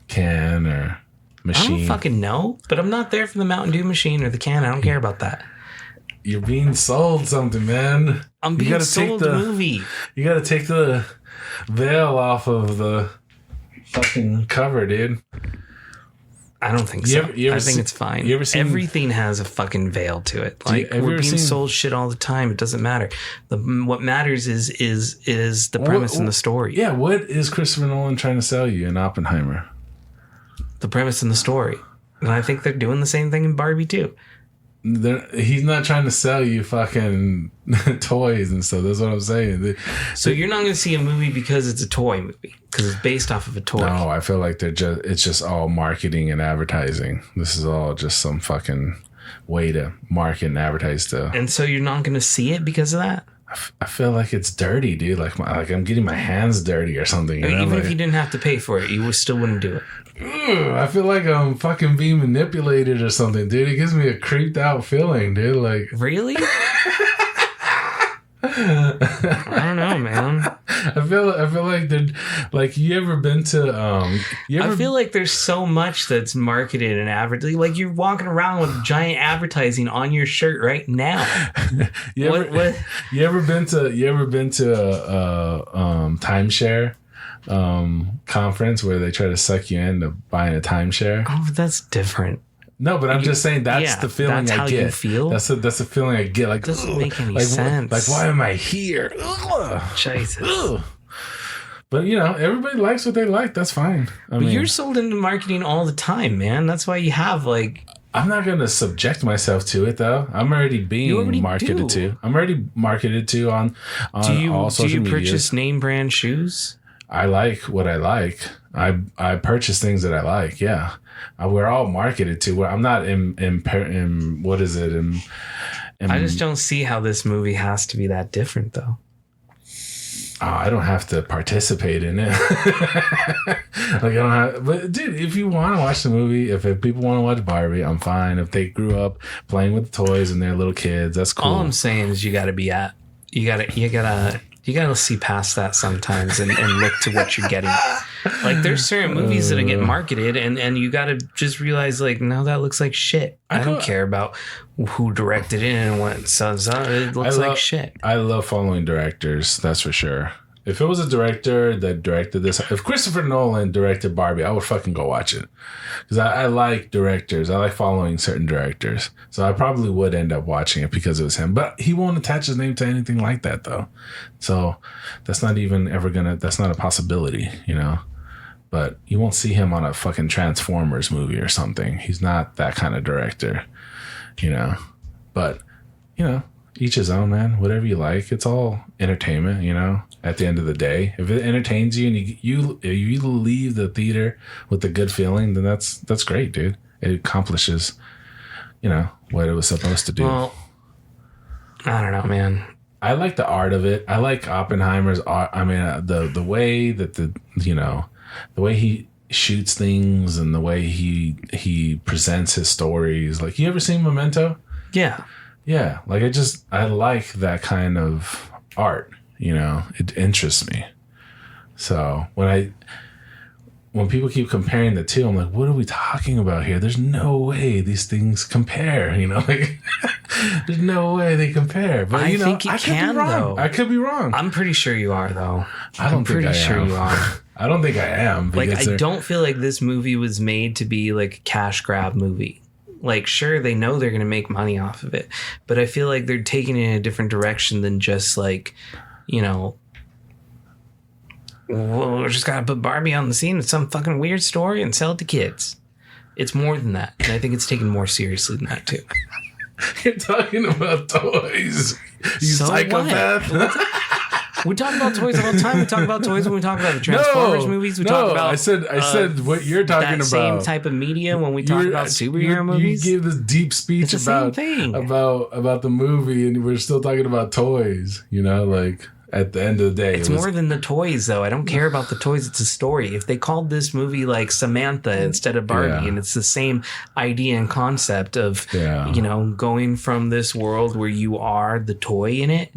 can or machine. I don't fucking know, but I'm not there for the Mountain Dew machine or the can. I don't care about that. You're being sold something, man. I'm being sold the movie. You gotta take the veil off of the fucking cover, dude. I don't think so. I think it's fine. Everything has a fucking veil to it. Like, we're being sold shit all the time. It doesn't matter. What matters is the premise and the story. Yeah, what is Christopher Nolan trying to sell you in Oppenheimer? The premise and the story. And I think they're doing the same thing in Barbie too. He's not trying to sell you fucking toys and stuff. That's what I'm saying. So you're not going to see a movie because it's a toy movie, because it's based off of a toy. No, I feel like it's just all marketing and advertising. This is all just some fucking way to market and advertise stuff. And so you're not going to see it because of that? I feel like it's dirty, dude. Like I'm getting my hands dirty or something. Even if you didn't have to pay for it, you still wouldn't do it. I feel like I'm fucking being manipulated or something, dude. It gives me a creeped out feeling, dude. Like, really? I don't know, man. I feel like they're like, you ever been to I feel like there's so much that's marketed and advertised. Like, you're walking around with giant advertising on your shirt right now. You ever been to a timeshare conference where they try to suck you into buying a timeshare? Oh, that's different. No, but I'm just saying that's the feeling I get. You feel? That's the feeling I get. Like, doesn't make any sense. Like, why am I here? Jesus. But everybody likes what they like. That's fine. But you're sold into marketing all the time, man. That's why you have like. I'm not gonna subject myself to it though. I'm already being marketed to. I'm already marketed to on all social media. Do you purchase name brand shoes? I like what I like. I purchase things that I like. Yeah. We're all marketed to. Where I'm not in what is it? I just don't see how this movie has to be that different, though. I don't have to participate in it. Like, I don't have. But dude, if you want to watch the movie, if people want to watch Barbie, I'm fine. If they grew up playing with the toys and they're little kids, that's cool. All I'm saying is you gotta see past that sometimes and look to what you're getting. Like, there's certain movies that get marketed and you gotta just realize, like, no, that looks like shit. I don't care about who directed it and what it says. It looks like shit. I love following directors, that's for sure. If it was a director that directed this, if Christopher Nolan directed Barbie, I would fucking go watch it. Because I like directors. I like following certain directors. So I probably would end up watching it because it was him. But he won't attach his name to anything like that, though. So that's not even ever that's not a possibility, But you won't see him on a fucking Transformers movie or something. He's not that kind of director, But, each his own, man. Whatever you like. It's all entertainment, at the end of the day. If it entertains you and you leave the theater with a good feeling, then that's great, dude. It accomplishes, what it was supposed to do. Well, I don't know, man. I like the art of it. I like Oppenheimer's art. I mean, the way that the way he shoots things and the way he presents his stories. Like, you ever seen Memento? Yeah. Yeah. Like, I like that kind of art. It interests me. So when people keep comparing the two, I'm like, what are we talking about here? There's no way these things compare. Like, there's no way they compare. But I think it can, though. I could be wrong. I'm pretty sure you are, though. I'm pretty sure you are. I don't think I am. Like, I don't feel like this movie was made to be like a cash grab movie. Like, sure, they know they're going to make money off of it, but I feel like they're taking it in a different direction than just like, well, we're just got to put Barbie on the scene with some fucking weird story and sell it to kids. It's more than that. And I think it's taken more seriously than that, too. You're talking about toys. You psychopath. We talk about toys all the time. We talk about toys when we talk about the Transformers movies. We talk about. I said what you're talking that about. Same type of media when we talk about superhero movies. You gave this deep speech about the movie, and we're still talking about toys. You know, like. At the end of the day, it's more than the toys, though. I don't care about the toys. It's a story. If they called this movie like Samantha instead of Barbie, and it's the same idea and concept of, going from this world where you are the toy in it.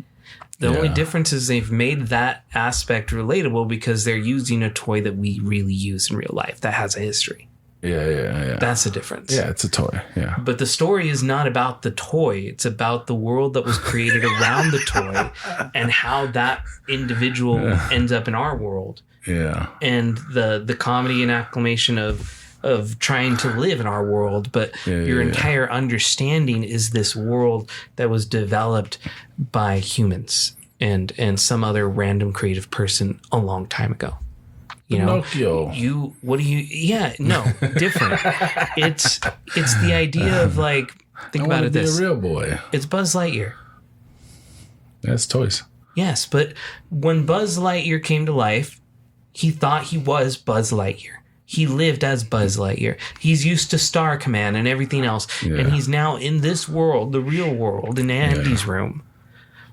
The only difference is they've made that aspect relatable because they're using a toy that we really use in real life that has a history. Yeah. That's the difference. Yeah, it's a toy. Yeah. But the story is not about the toy. It's about the world that was created around the toy and how that individual ends up in our world. Yeah. And the comedy and acclamation of trying to live in our world, but your entire understanding is this world that was developed by humans and some other random creative person a long time ago. Pinocchio. Different. It's the idea of like, think about it this. Be a real boy. It's Buzz Lightyear. That's toys. Yes, but when Buzz Lightyear came to life, he thought he was Buzz Lightyear. He lived as Buzz Lightyear. He's used to Star Command and everything else. Yeah. And he's now in this world, the real world, in Andy's room,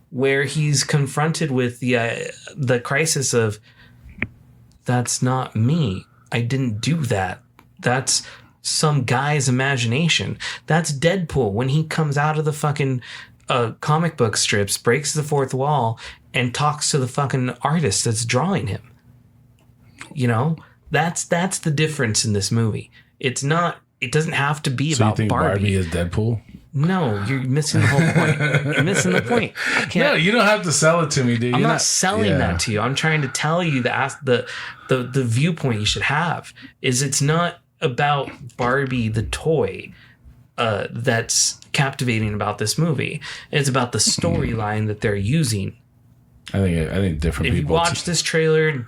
where he's confronted with the crisis of, that's not me. I didn't do that. That's some guy's imagination. That's Deadpool when he comes out of the fucking comic book strips, breaks the fourth wall, and talks to the fucking artist that's drawing him. That's the difference in this movie. It's not. It doesn't have to be about you think Barbie is Deadpool? No, you're missing the whole point. You're missing the point. No, you don't have to sell it to me, dude. I'm not selling that to you. I'm trying to tell you the viewpoint you should have is it's not about Barbie the toy that's captivating about this movie. It's about the storyline that they're using. I think different if people. If you watch this trailer,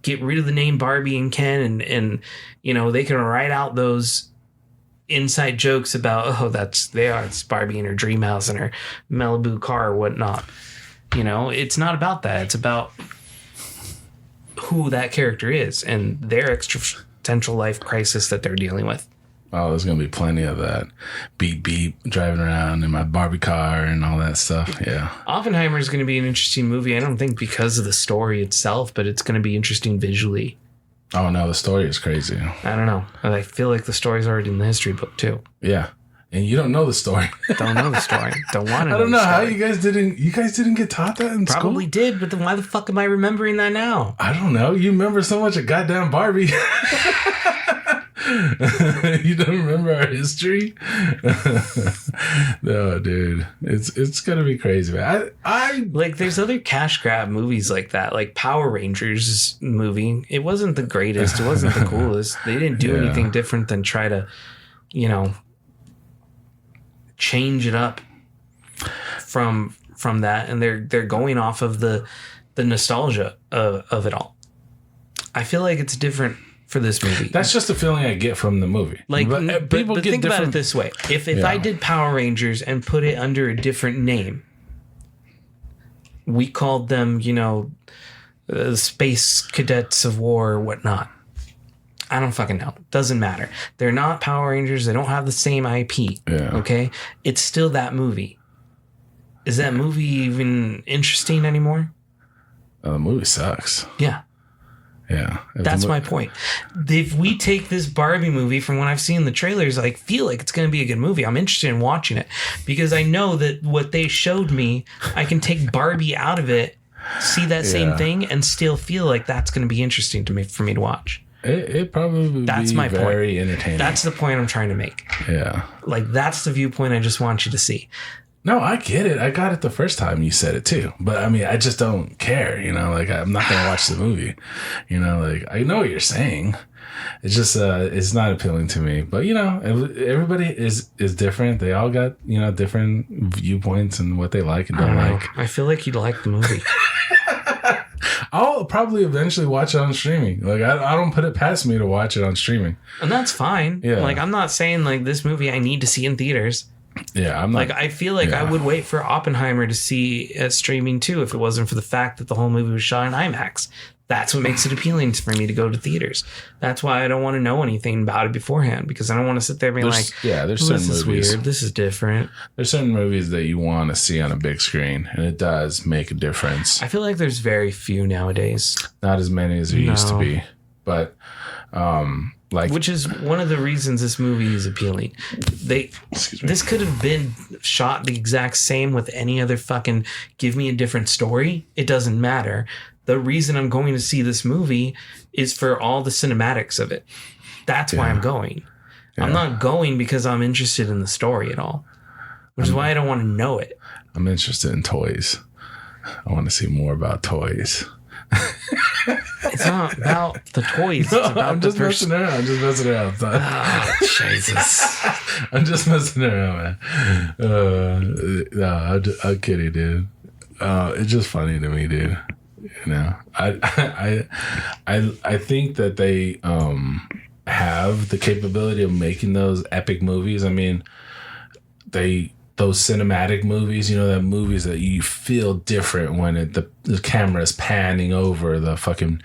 get rid of the name Barbie and Ken, and they can write out those inside jokes about it's Barbie in her dream house and her Malibu car or whatnot. It's not about that. It's about who that character is and their existential life crisis that they're dealing with. Oh, there's gonna be plenty of that. Beep beep, driving around in my Barbie car and all that stuff. Yeah. Oppenheimer is gonna be an interesting movie. I don't think because of the story itself, but it's gonna be interesting visually. Oh no, the story is crazy. I don't know. I feel like the story's already in the history book too. Yeah. And you don't know the story. Don't know the story. Don't want to know. I don't know how you guys didn't get taught that in school. Probably did, but then why the fuck am I remembering that now? I don't know. You remember so much of goddamn Barbie. You don't remember our history? No, dude. It's gonna be crazy, man. I like there's other cash grab movies like that, like Power Rangers movie. It wasn't the greatest, it wasn't the coolest. They didn't do anything different than try to, change it up from that, and they're going off of the nostalgia of it all. I feel like it's different for this movie. That's just the feeling I get from the movie. Like, but think about it this way: if I did Power Rangers and put it under a different name, we called them, Space Cadets of War or whatnot. I don't fucking know. Doesn't matter. They're not Power Rangers. They don't have the same IP. Yeah. Okay, it's still that movie. Is that movie even interesting anymore? The movie sucks. Yeah. Yeah. That's my point. If we take this Barbie movie from when I've seen the trailers, I feel like it's going to be a good movie. I'm interested in watching it because I know that what they showed me, I can take Barbie out of it, see that same thing, and still feel like that's going to be interesting for me to watch. It probably would be very entertaining. That's the point I'm trying to make. Yeah. Like, that's the viewpoint I just want you to see. No, I get it. I got it the first time you said it too. But I mean, I just don't care, like I'm not going to watch the movie. Like I know what you're saying. It's just it's not appealing to me. But everybody is different. They all got, different viewpoints and what they like and don't like. I feel like you'd like the movie. I'll probably eventually watch it on streaming. Like I don't put it past me to watch it on streaming. And that's fine. Yeah. Like I'm not saying like this movie I need to see in theaters. Yeah, I'm not. Like, I feel like I would wait for Oppenheimer to see streaming too if it wasn't for the fact that the whole movie was shot in IMAX. That's what makes it appealing for me to go to theaters. That's why I don't want to know anything about it beforehand, because I don't want to sit there being there's certain movies. Weird. This is different. There's certain movies that you want to see on a big screen, and it does make a difference. I feel like there's very few nowadays. Not as many as there used to be, but which is one of the reasons this movie is appealing. This could have been shot the exact same with any other fucking give me a different story. It doesn't matter. The reason I'm going to see this movie is for all the cinematics of it. That's why I'm going. Yeah. I'm not going because I'm interested in the story at all, which is why I don't want to know it. I'm interested in toys. I want to see more about toys. It's not about the toys. It's about I'm just messing around. I'm just messing around. Oh, Jesus. I'm just messing around, man. No, I'm kidding, dude. It's just funny to me, dude. You know, I think that they have the capability of making those epic movies. I mean, those cinematic movies, you know, that movies that you feel different when the camera is panning over the fucking,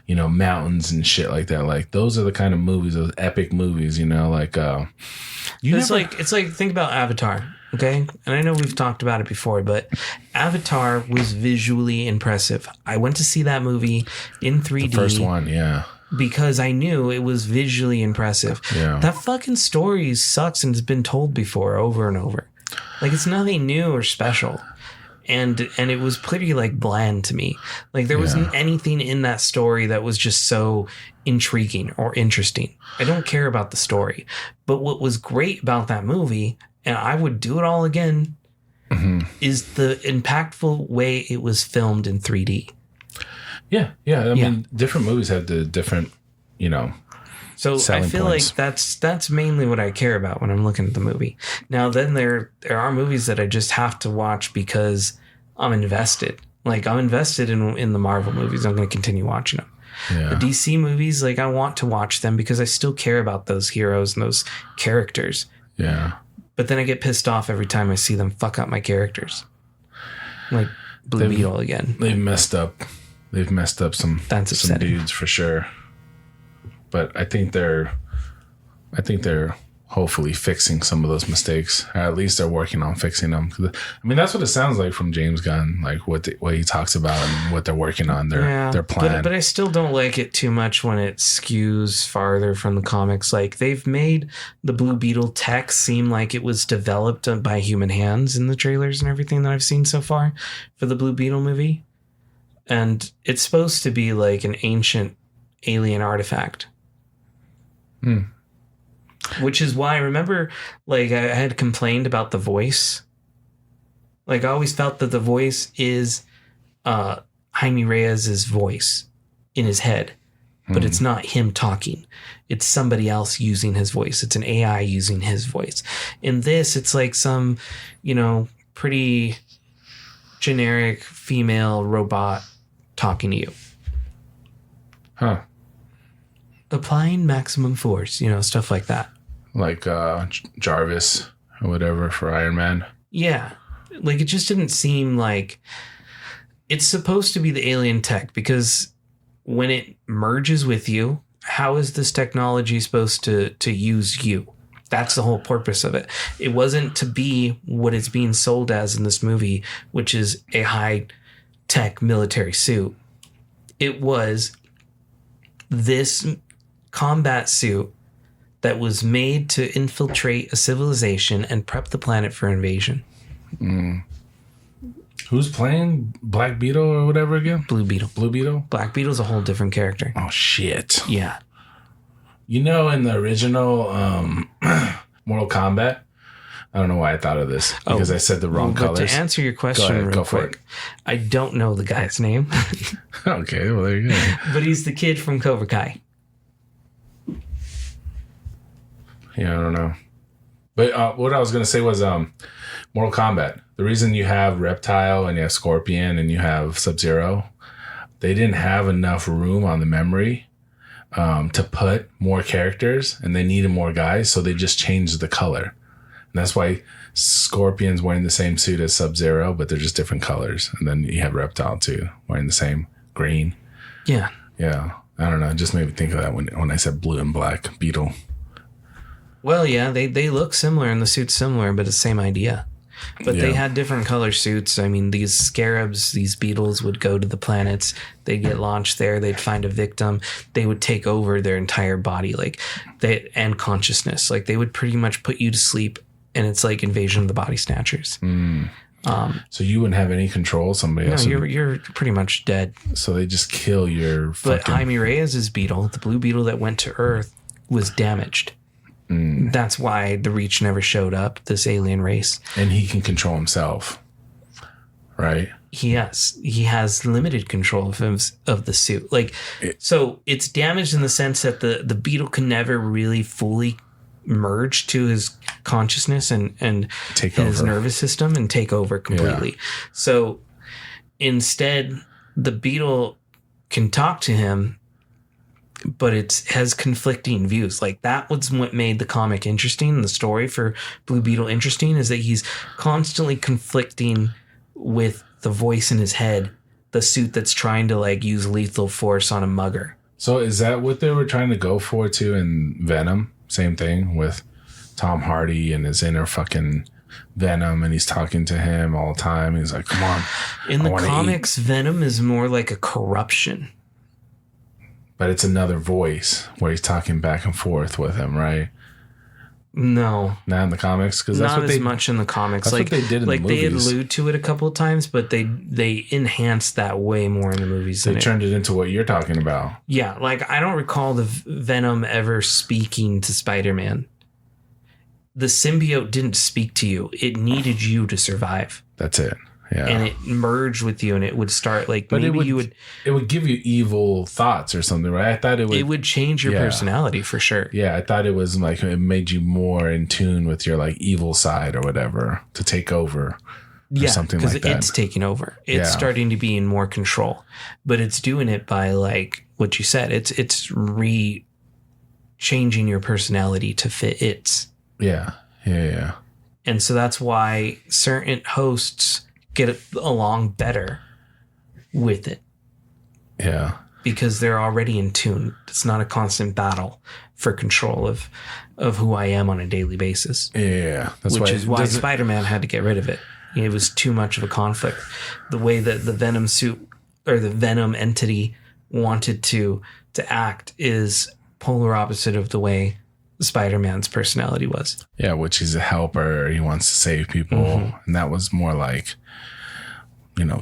you know, mountains and shit like that. Like, those are the kind of movies, those epic movies, you know, like it's like think about Avatar. Okay. And I know we've talked about it before, but Avatar was visually impressive. I went to see that movie in 3D. The first one, yeah. Because I knew it was visually impressive. Yeah. That fucking story sucks and has been told before over and over. Like, it's nothing new or special. And it was pretty, like, bland to me. Like, there wasn't anything in that story that was just so intriguing or interesting. I don't care about the story. But what was great about that movie, and I would do it all again, is the impactful way it was filmed in 3D. Yeah. I mean, different movies have the different, you know, so I feel points. Like that's mainly what I care about when I'm looking at the movie. Now, then there are movies that I just have to watch because I'm invested. Like, I'm invested in the Marvel movies. I'm going to continue watching them. Yeah. The DC movies, like, I want to watch them because I still care about those heroes and those characters. Yeah. But then I get pissed off every time I see them fuck up my characters. Like Blue Beetle again. They've messed up some dudes for sure. But I think they're hopefully fixing some of those mistakes. Or at least they're working on fixing them. I mean, that's what it sounds like from James Gunn, like what he talks about and what they're working on, their plan. But I still don't like it too much when it skews farther from the comics. Like, they've made the Blue Beetle tech seem like it was developed by human hands in the trailers and everything that I've seen so far for the Blue Beetle movie. And it's supposed to be like an ancient alien artifact. Which is why I remember, like, I had complained about the voice. Like, I always felt that the voice is Jaime Reyes' voice in his head, but it's not him talking. It's somebody else using his voice. It's an AI using his voice. In this, it's like some, you know, pretty generic female robot talking to you. Huh. Applying maximum force, you know, stuff like that. Like Jarvis or whatever for Iron Man. Yeah. Like, it just didn't seem like it's supposed to be the alien tech, because when it merges with you, how is this technology supposed to use you? That's the whole purpose of it. It wasn't to be what it's being sold as in this movie, which is a high-tech military suit. It was this combat suit that was made to infiltrate a civilization and prep the planet for invasion. Who's playing Black Beetle or whatever again? Blue Beetle. Blue Beetle? Black Beetle's a whole different character. Oh, shit. Yeah. You know, in the original Mortal Kombat, I don't know why I thought of this, because I said the wrong colors. To answer your question real quick, I don't know the guy's name. Okay, well, there you go. But he's the kid from Cobra Kai. Yeah, I don't know. But what I was going to say was Mortal Kombat. The reason you have Reptile and you have Scorpion and you have Sub-Zero, they didn't have enough room on the memory to put more characters, and they needed more guys, so they just changed the color. that's why Scorpion's wearing the same suit as Sub-Zero, but they're just different colors. And then you have Reptile too, wearing the same green. Yeah. Yeah. I don't know. It just made me think of that when I said blue and black Beetle. Well, yeah, they look similar and the suit's similar, but it's the same idea. But they had different color suits. I mean, these scarabs, these beetles would go to the planets. They'd get launched there. They'd find a victim. They would take over their entire body, and consciousness. Like, they would pretty much put you to sleep, and it's like Invasion of the Body Snatchers. So you wouldn't have any control. Somebody else. No, you're pretty much dead. So they just kill your. But Jaime Reyes' beetle, the blue beetle that went to Earth, was damaged. That's why the Reach never showed up, this alien race. And he can control himself, right? He has limited control of the suit. So it's damaged in the sense that the beetle can never really fully merge to his consciousness and take his over. Nervous system and take over completely. Yeah. So instead, the beetle can talk to him, but it has conflicting views. Like, that was what made the comic interesting. The story for Blue Beetle interesting is that he's constantly conflicting with the voice in his head, the suit that's trying to use lethal force on a mugger. So is that what they were trying to go for too in Venom? Same thing with Tom Hardy and his inner fucking Venom, and he's talking to him all the time. He's like, come on. In the comics, Venom is more like a corruption. But it's another voice where he's talking back and forth with him, right? No. Not in the comics? Because that's not what as much in the comics. That's what they did in the movies. They allude to it a couple of times, but they enhanced that way more in the movies. They turned it into what you're talking about. Yeah, I don't recall the Venom ever speaking to Spider-Man. The symbiote didn't speak to you. It needed you to survive. That's it. Yeah. And it merged with you, and it would start but it would give you evil thoughts or something, right? I thought it would change your personality for sure. Yeah, I thought it was it made you more in tune with your evil side or whatever to take over. Or something like that. Because it's taking over. It's starting to be in more control, but it's doing it by what you said. It's changing your personality to fit its. Yeah. And so that's why certain hosts get along better with it. Yeah. Because they're already in tune. It's not a constant battle for control of who I am on a daily basis. Yeah. Which is why Spider-Man had to get rid of it. It was too much of a conflict. The way that the Venom suit or the Venom entity wanted to act is polar opposite of the way Spider-Man's personality was. Yeah, which he's a helper. He wants to save people. Mm-hmm. And that was more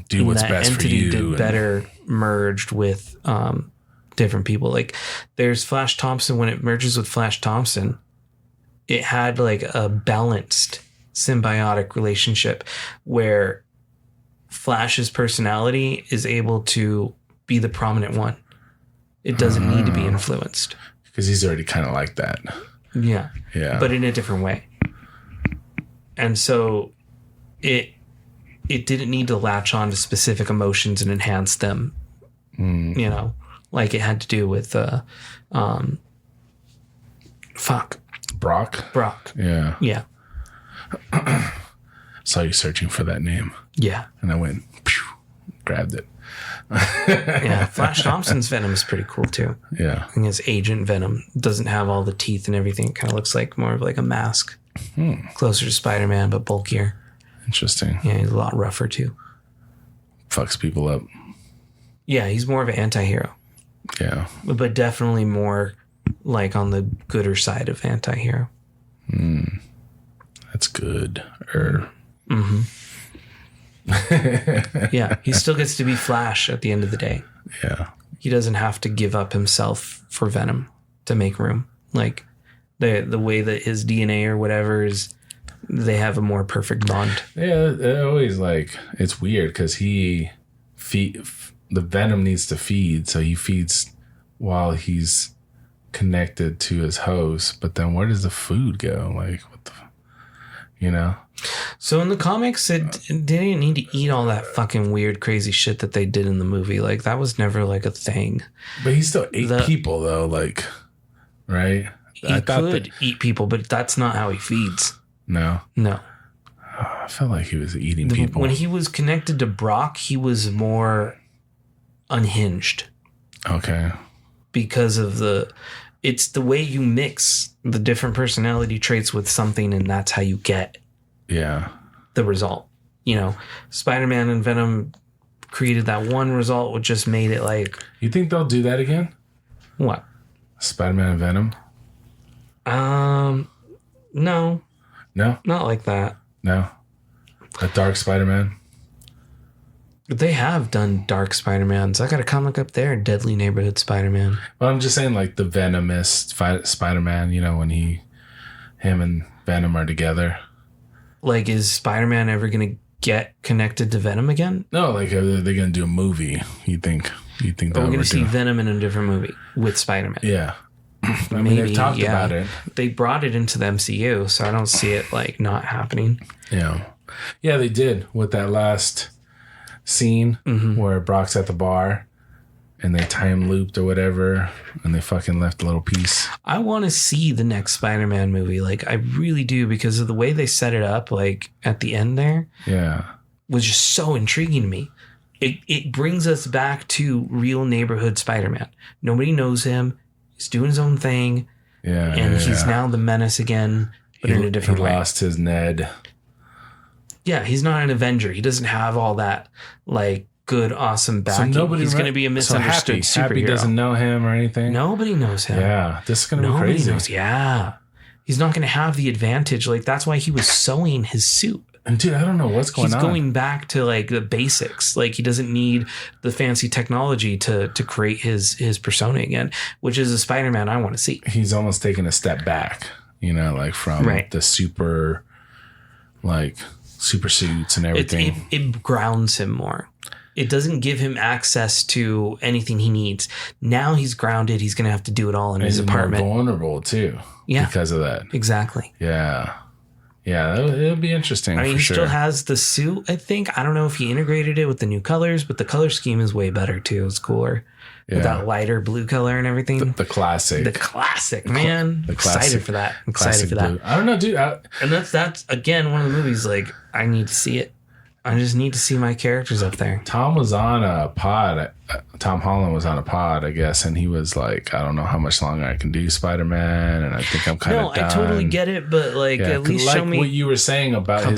do what's best for you. That entity did better merged with different people. There's Flash Thompson. When it merges with Flash Thompson, it had a balanced symbiotic relationship where Flash's personality is able to be the prominent one. It doesn't need to be influenced. Because he's already kind of like that. Yeah. Yeah. But in a different way. And so it didn't need to latch on to specific emotions and enhance them. Like it had to do with Brock. Yeah. Yeah. Saw you searching for that name. Yeah. And I went, grabbed it. Yeah, Flash Thompson's Venom is pretty cool too. Yeah. I think his Agent Venom doesn't have all the teeth and everything. It kind of looks more of a mask. Closer to Spider-Man, but bulkier. Interesting. Yeah, he's a lot rougher too. Fucks people up. Yeah, he's more of an anti-hero. Yeah. But definitely more on the gooder side of anti-hero. That's good. Mm-hmm. Yeah, he still gets to be Flash at the end of the day. Yeah. He doesn't have to give up himself for Venom to make room. The way that his DNA or whatever is, they have a more perfect bond. Yeah, it always it's weird because the Venom needs to feed, so he feeds while he's connected to his host, but then where does the food go? What the So in the comics, it didn't need to eat all that fucking weird, crazy shit that they did in the movie. That was never a thing. But he still ate people, though. Right? He could eat people, but that's not how he feeds. No. No. I felt like he was eating people. When he was connected to Brock, he was more unhinged. Okay. Because of it's the way you mix the different personality traits with something, and that's how you get the result. You know, Spider-Man and Venom created that one result, which just made it like... You think they'll do that again? What? Spider-Man and Venom? No. No? Not like that. No. A Dark Spider-Man? They have done Dark Spider-Mans. I got a comic up there, Deadly Neighborhood Spider-Man. Well, I'm just saying, like, the venomous Spider-Man, you know, when him and Venom are together. Like, is Spider-Man ever going to get connected to Venom again? No, like, are they going to do a movie, you think? You think we're going to see Venom in a different movie with Spider-Man? Yeah. I mean, they've talked about it. They brought it into the MCU, so I don't see it, like, not happening. Yeah. Yeah, they did with that last scene where Brock's at the bar and they time looped or whatever and they fucking left a little piece. I want to see the next Spider-Man movie. Like, I really do, because of the way they set it up, like, at the end there. Yeah. Was just so intriguing to me. It brings us back to real neighborhood Spider-Man. Nobody knows him. He's doing his own thing. Yeah. And he's now the menace again, but in a different way. He lost his Ned. Yeah, he's not an Avenger. He doesn't have all that, like, good, awesome backing. So he's going to be a misunderstood superhero. Happy doesn't know him or anything? Nobody knows him. Yeah, this is going to be crazy. Knows, yeah. He's not going to have the advantage. Like, that's why he was sewing his suit. And dude, I don't know what's going on. He's going back to, like, the basics. Like, he doesn't need the fancy technology to create his persona again, which is a Spider-Man I want to see. He's almost taking a step back, you know, like from the super suits and everything. It grounds him more. It doesn't give him access to anything he needs. Now he's grounded. He's going to have to do it all in his apartment. More vulnerable too. Yeah. Because of that. Exactly. Yeah. Yeah, it'll be interesting. He still has the suit, I think. I don't know if he integrated it with the new colors, but the color scheme is way better too. It's cooler. Yeah. With that lighter blue color and everything. The classic. The classic, man. The classic, excited for that. Excited for that. Blue. I don't know, dude. And that's again one of the movies, like, I need to see it. I just need to see my characters up there. Tom was on a pod. Tom Holland was on a pod, I guess, and he was like, I don't know how much longer I can do Spider-Man, and I think I'm kind of done. I totally get it, but like, at least show me what you were saying about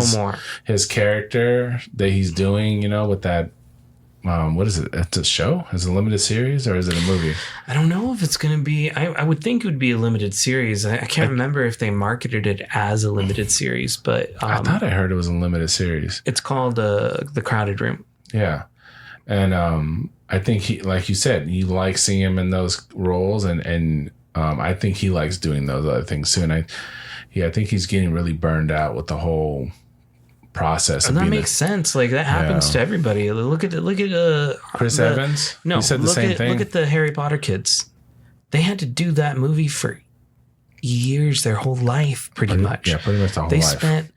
his character that he's doing, you know, with that. What is it? It's a show? Is it a limited series or is it a movie? I don't know if it's going to be. I would think it would be a limited series. I can't remember if they marketed it as a limited series, but I thought I heard it was a limited series. It's called The Crowded Room. Yeah, and I think he, like you said, you like seeing him in those roles, and I think he likes doing those other things too. And I think he's getting really burned out with the whole process, and that makes sense. Like, that happens to everybody. Look at Chris Evans. No, he said the same thing. Look at the Harry Potter kids. They had to do that movie for years, their whole life, pretty much. Yeah, pretty much the whole life. They spent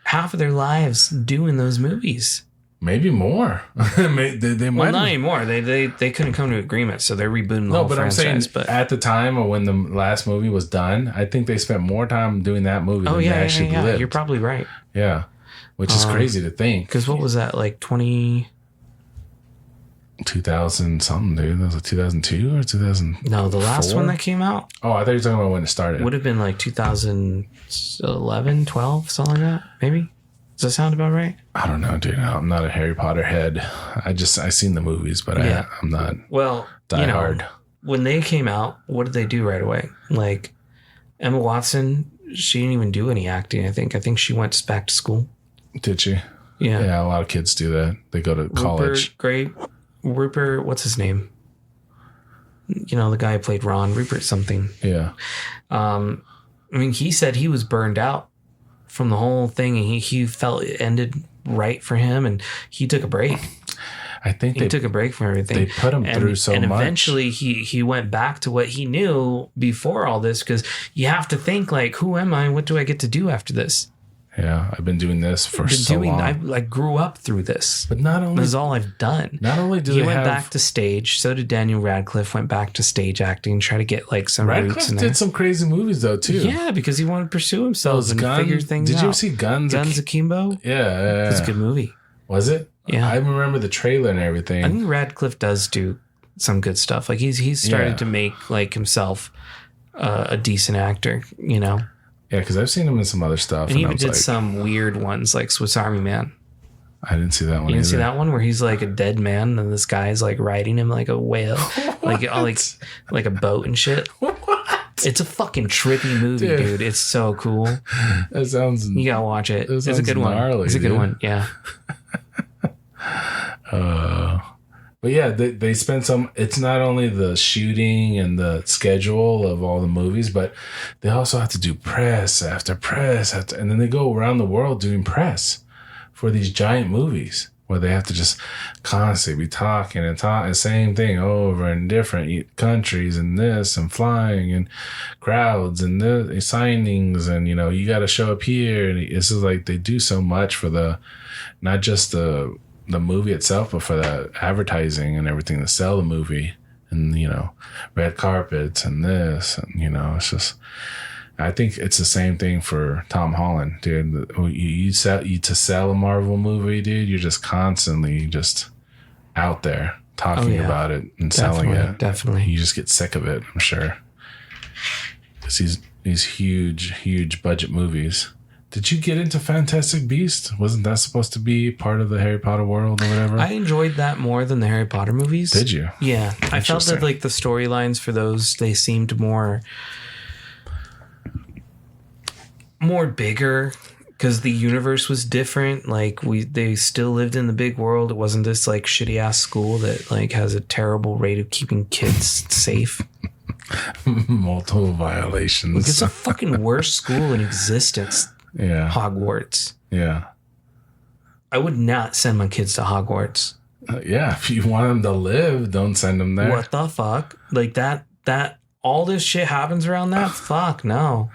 half of their lives doing those movies. Maybe more. They might. Well, not anymore. They couldn't come to agreement, so they're rebooting the whole franchise. I'm saying, at the time or when the last movie was done, I think they spent more time doing that movie than they actually lived. You're probably right. Yeah. Which is crazy to think. Because what was that, like 2000 something, dude? That was like 2002 or 2000? No, the last one that came out. Oh, I thought you were talking about when it started. Would have been like 2011, 12, something like that, maybe? Does that sound about right? I don't know, dude. I'm not a Harry Potter head. I've seen the movies, but I'm not diehard. When they came out, what did they do right away? Like, Emma Watson, she didn't even do any acting, I think. I think she went back to school. Did she? Yeah. Yeah, a lot of kids do that. They go to college. Rupert, what's his name? You know, the guy who played Ron, Rupert something. Yeah. I mean, he said he was burned out from the whole thing, and he felt it ended right for him, and he took a break. I think he took a break from everything. They put him through so much. And eventually he went back to what he knew before all this, because you have to think, like, who am I? What do I get to do after this? Yeah, I've been doing this for so long. I grew up through this. But not only... This is all I've done. Not only do he went back to stage, so did Daniel Radcliffe, went back to stage acting, try to get like some roots in there. Radcliffe did some crazy movies though, too. Yeah, because he wanted to pursue himself and figure things out. Did you ever see Guns Akimbo? Yeah. It was a good movie. Was it? Yeah. I remember the trailer and everything. I think Radcliffe does do some good stuff. Like he's started to make like himself a decent actor, you know? Yeah, because I've seen him in some other stuff. And he even did some weird ones like Swiss Army Man. I didn't see that one. You didn't see that one where he's like a dead man and this guy's like riding him like a whale, like a boat and shit. What? It's a fucking trippy movie, dude. It's so cool. That sounds... You gotta watch it. It's a good gnarly, one. It's a good one. Yeah. But yeah, they spend some... It's not only the shooting and the schedule of all the movies, but they also have to do press after press. And then they go around the world doing press for these giant movies where they have to just constantly be talking and talking the same thing over in different countries and this and flying and crowds and the signings and, you know, you got to show up here. And it's just like they do so much for not just the movie itself, but for the advertising and everything to sell the movie and, you know, red carpets and this and, you know, it's just, I think it's the same thing for Tom Holland, dude. You to sell a Marvel movie, dude, you're just constantly just out there talking about it and selling it. Definitely. You just get sick of it, I'm sure. Because these huge budget movies. Did you get into Fantastic Beasts? Wasn't that supposed to be part of the Harry Potter world or whatever? I enjoyed that more than the Harry Potter movies. Did you? Yeah. I felt that like the storylines for those, they seemed more bigger because the universe was different. Like they still lived in the big world. It wasn't this like shitty ass school that like has a terrible rate of keeping kids safe. Multiple violations. Like, it's a fucking worst school in existence. Yeah. Hogwarts. Yeah. I would not send my kids to Hogwarts. Yeah. If you want them to live, don't send them there. What the fuck? Like that all this shit happens around that? Fuck no.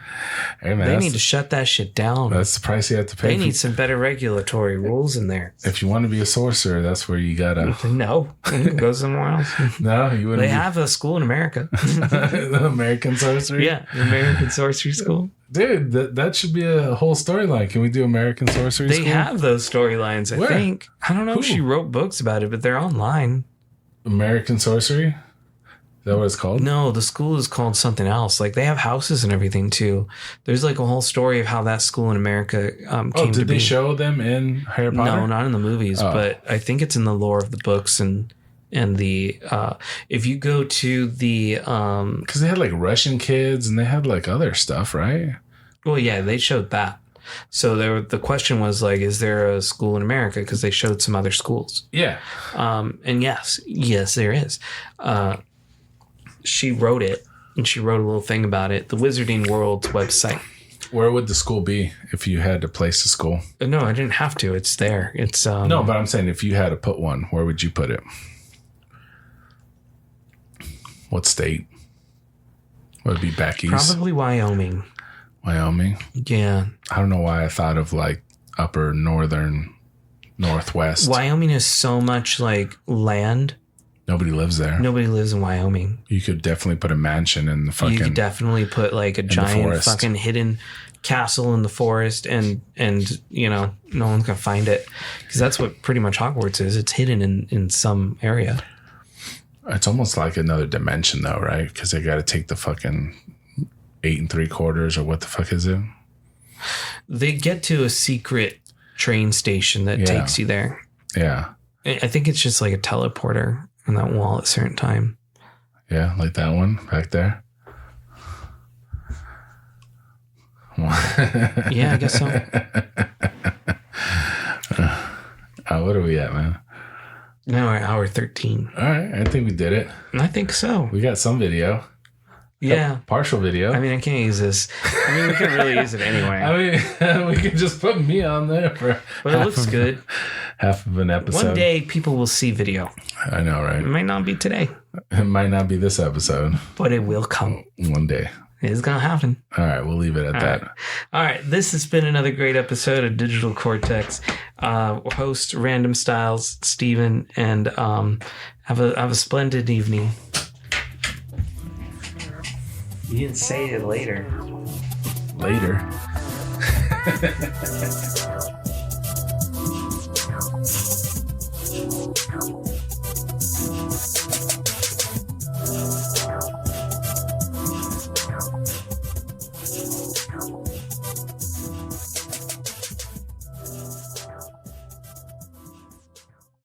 Hey man, they need to shut that shit down. That's the price you have to pay. They need some better regulatory rules in there. If you want to be a sorcerer, that's where you gotta... No. Go somewhere else. No, you wouldn't. They have a school in America. The American sorcery? Yeah, the American sorcery school. Dude, that should be a whole storyline. Can we do American sorcery school? They have those storylines, I think. I don't know if she wrote books about it, but they're online. American sorcery? Is that what it's called? No, the school is called something else. Like they have houses and everything too. There's like a whole story of how that school in America came to be. Did they show them in Harry Potter? No, not in the movies, but I think it's in the lore of the books and the if you go to the because they had like Russian kids and they had like other stuff, right? Well, yeah, they showed that. So the question was like, is there a school in America? Because they showed some other schools. Yeah. And yes, there is. She wrote it, and she wrote a little thing about it. The Wizarding World's website. Where would the school be if you had to place a school? No, I didn't have to. It's there. It's no, but I'm saying if you had to put one, where would you put it? What state? Would it be back east? Probably Wyoming. Wyoming? Yeah. I don't know why I thought of like upper northern, northwest. Wyoming has so much like land. Nobody lives there. Nobody lives in Wyoming. You could definitely put a mansion in the fucking... You could definitely put like a giant fucking hidden castle in the forest and you know, no one's going to find it. Because that's what pretty much Hogwarts is. It's hidden in some area. It's almost like another dimension though, right? Because they got to take the fucking 8 3/4 or what the fuck is it? They get to a secret train station that takes you there. Yeah. I think it's just like a teleporter on that wall at a certain time. Yeah, like that one back there. Yeah, I guess so. What are we at, man? Now we're at hour 13. All right, I think we did it. I think so. We got some video. Yeah. Partial video. I mean, I can't use this. I mean, we can really use it anyway. I mean, we could just put me on there for... But it looks good. Half of an episode. One day, people will see video. I know, right? It might not be today. It might not be this episode. But it will come. One day. It's going to happen. All right, we'll leave it at that. Right. All right, this has been another great episode of Digital Cortex. Host Random Styles, Steven, and have a splendid evening. You didn't say it later. Later.